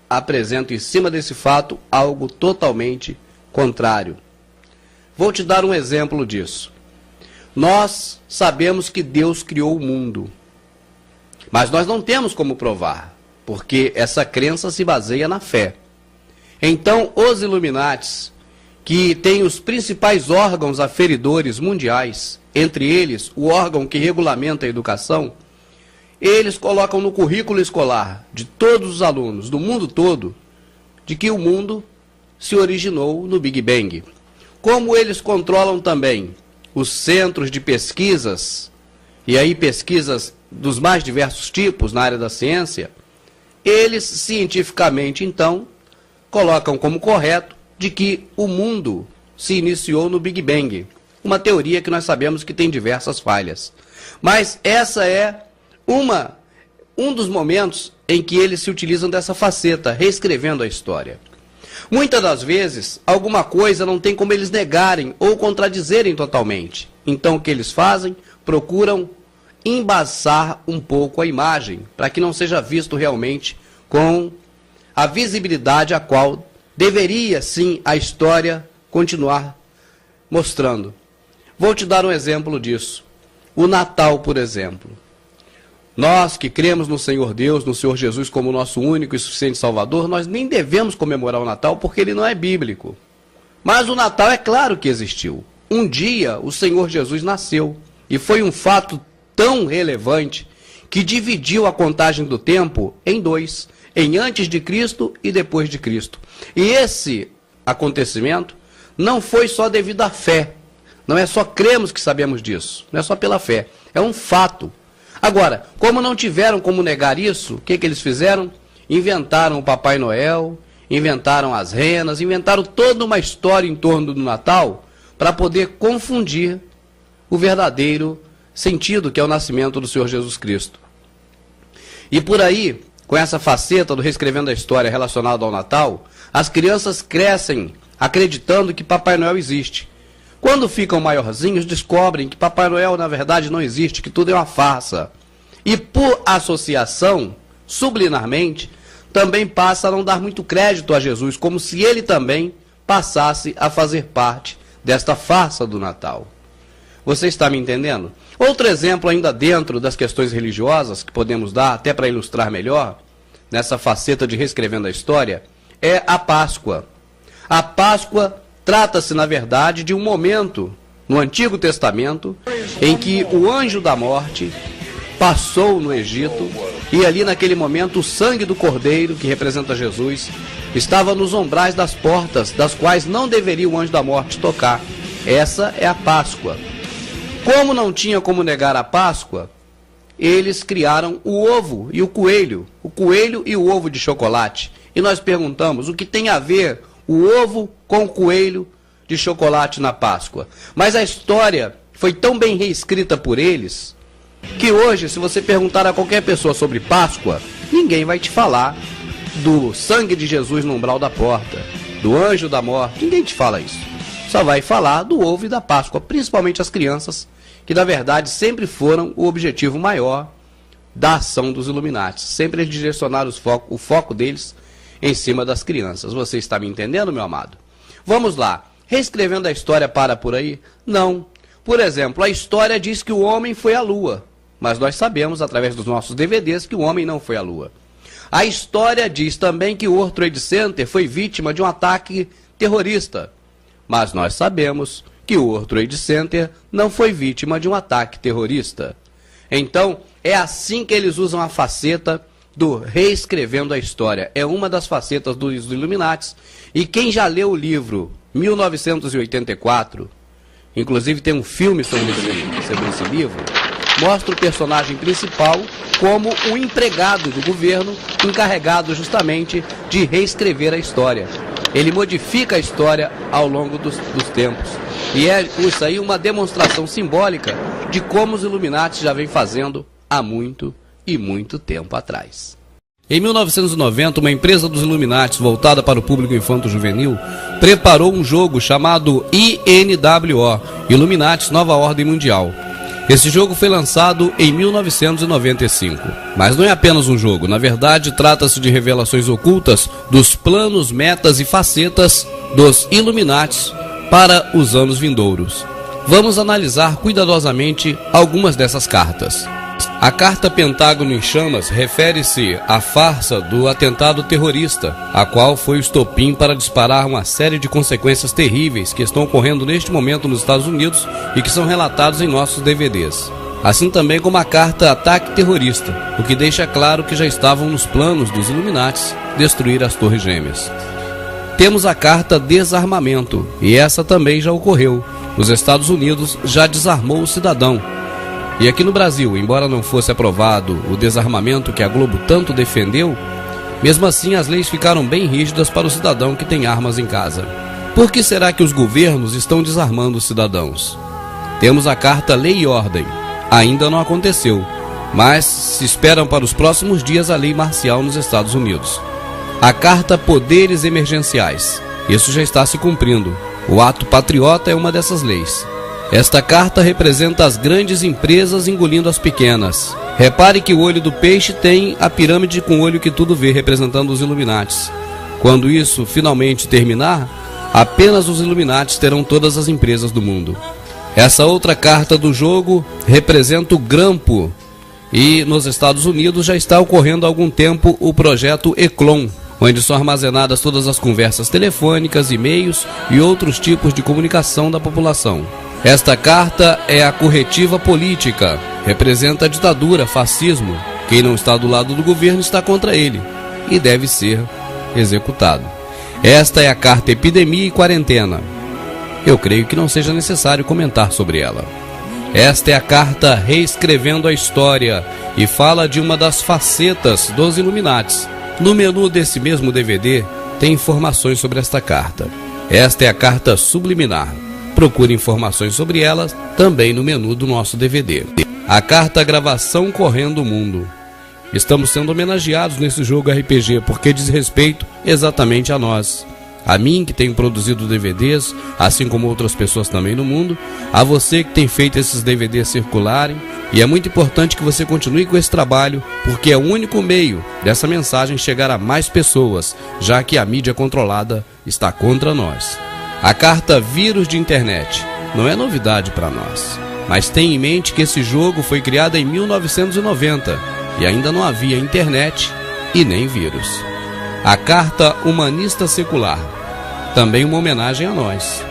apresentam em cima desse fato algo totalmente contrário. Vou te dar um exemplo disso. Nós sabemos que Deus criou o mundo, mas nós não temos como provar, porque essa crença se baseia na fé. Então, os Illuminatis, que têm os principais órgãos aferidores mundiais, entre eles o órgão que regulamenta a educação, eles colocam no currículo escolar de todos os alunos do mundo todo de que o mundo se originou no Big Bang. Como eles controlam também os centros de pesquisas, e aí pesquisas dos mais diversos tipos na área da ciência, eles cientificamente, então, colocam como correto de que o mundo se iniciou no Big Bang. Uma teoria que nós sabemos que tem diversas falhas. Mas essa é um dos momentos em que eles se utilizam dessa faceta, reescrevendo a história. Muitas das vezes, alguma coisa não tem como eles negarem ou contradizerem totalmente. Então, o que eles fazem? Procuram embaçar um pouco a imagem, para que não seja visto realmente com a visibilidade a qual deveria, sim, a história continuar mostrando. Vou te dar um exemplo disso. O Natal, por exemplo. Nós que cremos no Senhor Deus, no Senhor Jesus como nosso único e suficiente Salvador, nós nem devemos comemorar o Natal porque ele não é bíblico. Mas o Natal é claro que existiu. Um dia o Senhor Jesus nasceu e foi um fato tão relevante que dividiu a contagem do tempo em 2, em antes de Cristo e depois de Cristo. E esse acontecimento não foi só devido à fé, não é só cremos que sabemos disso, não é só pela fé, é um fato. Agora, como não tiveram como negar isso, o que eles fizeram? Inventaram o Papai Noel, inventaram as renas, inventaram toda uma história em torno do Natal para poder confundir o verdadeiro sentido que é o nascimento do Senhor Jesus Cristo. E por aí, com essa faceta do Reescrevendo a História relacionada ao Natal, as crianças crescem acreditando que Papai Noel existe. Quando ficam maiorzinhos, descobrem que Papai Noel, na verdade, não existe, que tudo é uma farsa. E por associação, subliminarmente, também passa a não dar muito crédito a Jesus, como se ele também passasse a fazer parte desta farsa do Natal. Você está me entendendo? Outro exemplo ainda dentro das questões religiosas, que podemos dar até para ilustrar melhor, nessa faceta de Reescrevendo a História, é a Páscoa. A Páscoa trata-se, na verdade, de um momento no Antigo Testamento em que o anjo da morte passou no Egito e ali naquele momento o sangue do cordeiro, que representa Jesus, estava nos umbrais das portas, das quais não deveria o anjo da morte tocar. Essa é a Páscoa. Como não tinha como negar a Páscoa, eles criaram o ovo e o coelho e o ovo de chocolate. E nós perguntamos, o que tem a ver o ovo com o coelho de chocolate na Páscoa? Mas a história foi tão bem reescrita por eles, que hoje, se você perguntar a qualquer pessoa sobre Páscoa, ninguém vai te falar do sangue de Jesus no umbral da porta, do anjo da morte, ninguém te fala isso. Só vai falar do ovo e da Páscoa, principalmente as crianças, que na verdade sempre foram o objetivo maior da ação dos Illuminati. Sempre eles direcionaram o foco deles em cima das crianças. Você está me entendendo, meu amado? Vamos lá. Reescrevendo a história para por aí? Não. Por exemplo, a história diz que o homem foi à Lua, mas nós sabemos, através dos nossos DVDs, que o homem não foi à Lua. A história diz também que o World Trade Center foi vítima de um ataque terrorista, mas nós sabemos que o World Trade Center não foi vítima de um ataque terrorista. Então, é assim que eles usam a faceta do Reescrevendo a História. É uma das facetas dos Illuminati. E quem já leu o livro 1984, inclusive tem um filme sobre esse livro, mostra o personagem principal como um empregado do governo encarregado justamente de reescrever a história. Ele modifica a história ao longo dos tempos. E é isso aí uma demonstração simbólica de como os Illuminati já vem fazendo há muito e muito tempo atrás. Em 1990, uma empresa dos Illuminati voltada para o público infanto-juvenil preparou um jogo chamado INWO, Illuminati Nova Ordem Mundial. Esse jogo foi lançado em 1995. Mas não é apenas um jogo, na verdade trata-se de revelações ocultas dos planos, metas e facetas dos Illuminati para os anos vindouros. Vamos analisar cuidadosamente algumas dessas cartas. A carta Pentágono em Chamas refere-se à farsa do atentado terrorista, a qual foi o estopim para disparar uma série de consequências terríveis que estão ocorrendo neste momento nos Estados Unidos e que são relatados em nossos DVDs. Assim também como a carta Ataque Terrorista, o que deixa claro que já estavam nos planos dos Illuminati destruir as Torres Gêmeas. Temos a carta Desarmamento, e essa também já ocorreu. Os Estados Unidos já desarmou o cidadão. E aqui no Brasil, embora não fosse aprovado o desarmamento que a Globo tanto defendeu, mesmo assim as leis ficaram bem rígidas para o cidadão que tem armas em casa. Por que será que os governos estão desarmando os cidadãos? Temos a carta Lei e Ordem. Ainda não aconteceu, mas se esperam para os próximos dias a lei marcial nos Estados Unidos. A carta Poderes Emergenciais. Isso já está se cumprindo. O ato patriota é uma dessas leis. Esta carta representa as grandes empresas engolindo as pequenas. Repare que o olho do peixe tem a pirâmide com o olho que tudo vê, representando os Illuminati. Quando isso finalmente terminar, apenas os Illuminati terão todas as empresas do mundo. Essa outra carta do jogo representa o grampo. E nos Estados Unidos já está ocorrendo há algum tempo o projeto Eclon, onde são armazenadas todas as conversas telefônicas, e-mails e outros tipos de comunicação da população. Esta carta é a corretiva política, representa a ditadura, fascismo. Quem não está do lado do governo está contra ele e deve ser executado. Esta é a carta Epidemia e Quarentena. Eu creio que não seja necessário comentar sobre ela. Esta é a carta Reescrevendo a História e fala de uma das facetas dos Illuminati. No menu desse mesmo DVD tem informações sobre esta carta. Esta é a carta Subliminar. Procure informações sobre ela também no menu do nosso DVD. A carta Gravação Correndo o Mundo. Estamos sendo homenageados nesse jogo RPG porque diz respeito exatamente a nós. A mim, que tenho produzido DVDs, assim como outras pessoas também no mundo, a você que tem feito esses DVDs circularem, e é muito importante que você continue com esse trabalho, porque é o único meio dessa mensagem chegar a mais pessoas, já que a mídia controlada está contra nós. A carta Vírus de Internet não é novidade para nós, mas tenha em mente que esse jogo foi criado em 1990 e ainda não havia internet e nem vírus. A carta Humanista Secular, também uma homenagem a nós.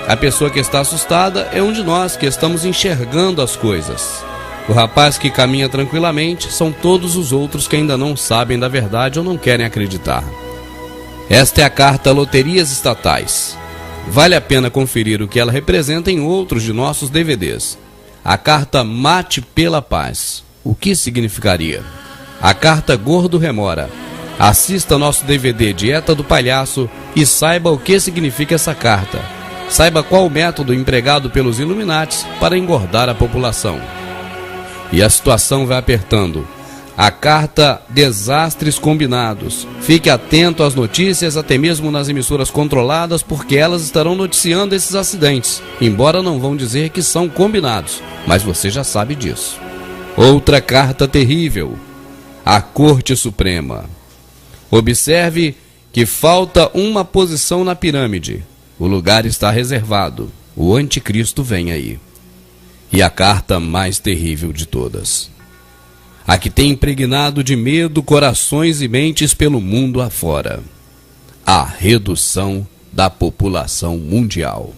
A pessoa que está assustada é um de nós que estamos enxergando as coisas. O rapaz que caminha tranquilamente são todos os outros que ainda não sabem da verdade ou não querem acreditar. Esta é a carta Loterias Estatais. Vale a pena conferir o que ela representa em outros de nossos DVDs. A carta Mate pela Paz. O que significaria? A carta Gordo Remora. Assista nosso DVD Dieta do Palhaço e saiba o que significa essa carta. Saiba qual o método empregado pelos Illuminatis para engordar a população. E a situação vai apertando. A carta Desastres Combinados. Fique atento às notícias, até mesmo nas emissoras controladas, porque elas estarão noticiando esses acidentes, embora não vão dizer que são combinados, mas você já sabe disso. Outra carta terrível. A Corte Suprema. Observe que falta uma posição na pirâmide. O lugar está reservado. O anticristo vem aí. E a carta mais terrível de todas. A que tem impregnado de medo corações e mentes pelo mundo afora. A redução da população mundial.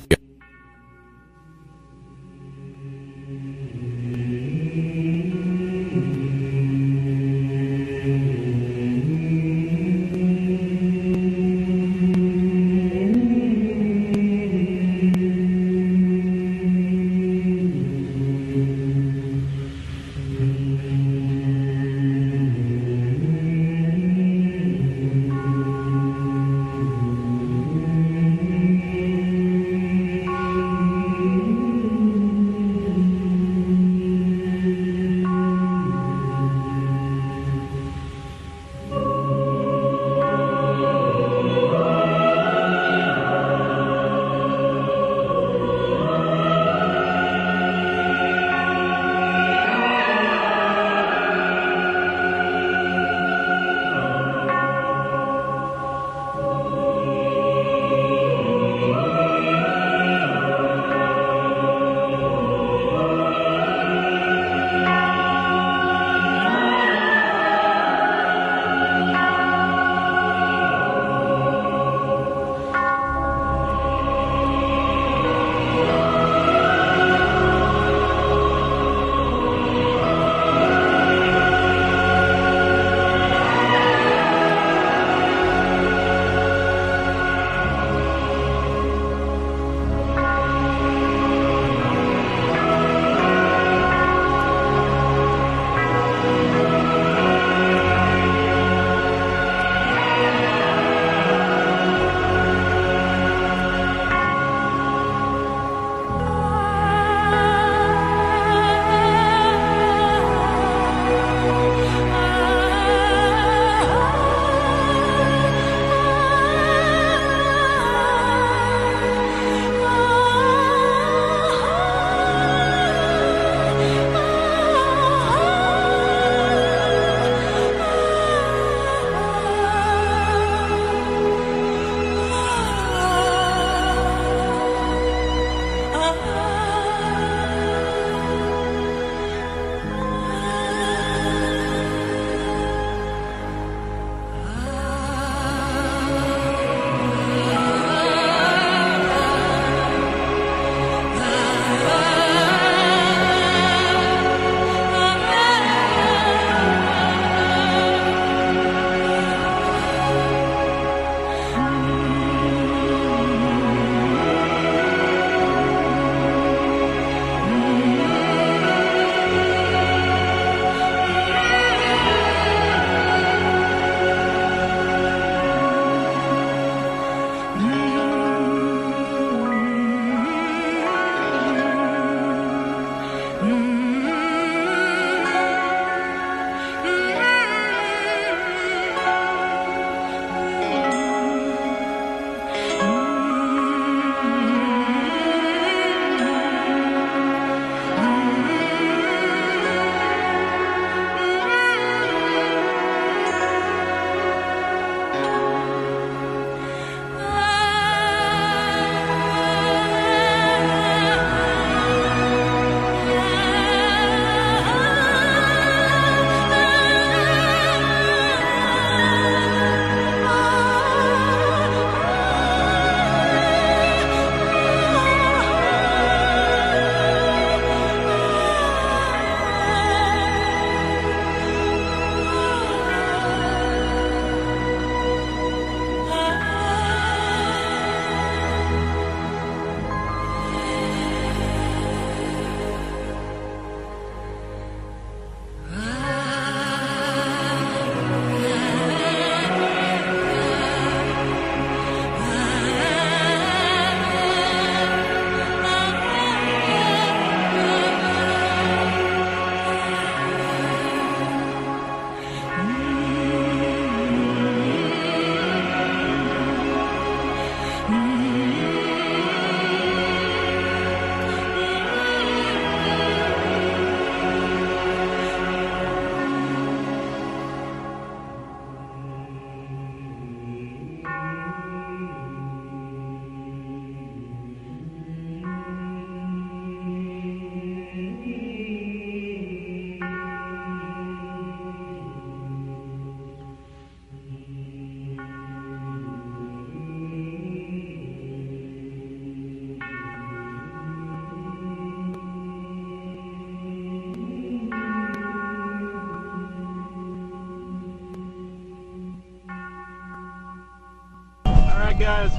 guys.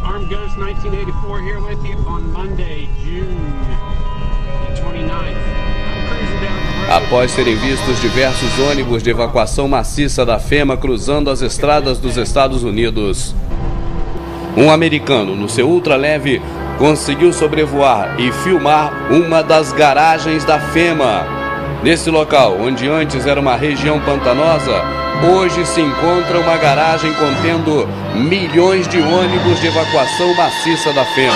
Armed Ghost 1984 here with you on Monday, June 29th. I'm cruising down the road. Após serem vistos diversos ônibus de evacuação maciça da FEMA cruzando as estradas dos Estados Unidos, um americano, no seu ultraleve, conseguiu sobrevoar e filmar uma das garagens da FEMA. Nesse local, onde antes era uma região pantanosa, hoje se encontra uma garagem contendo milhões de ônibus de evacuação maciça da FEMA.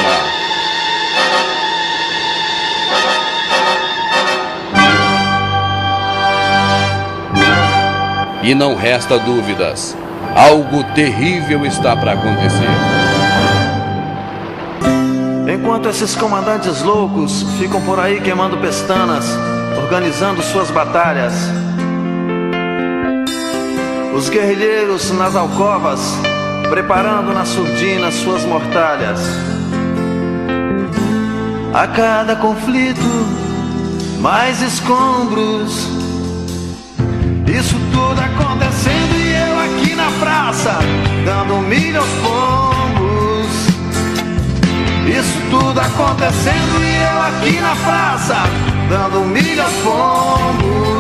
E não resta dúvidas, algo terrível está para acontecer. Enquanto esses comandantes loucos ficam por aí queimando pestanas, organizando suas batalhas, os guerrilheiros nas alcovas, preparando na surdina suas mortalhas. A cada conflito, mais escombros. Isso tudo acontecendo e eu aqui na praça, dando milho aos pombos. Isso tudo acontecendo e eu aqui na praça, dando milho aos pombos.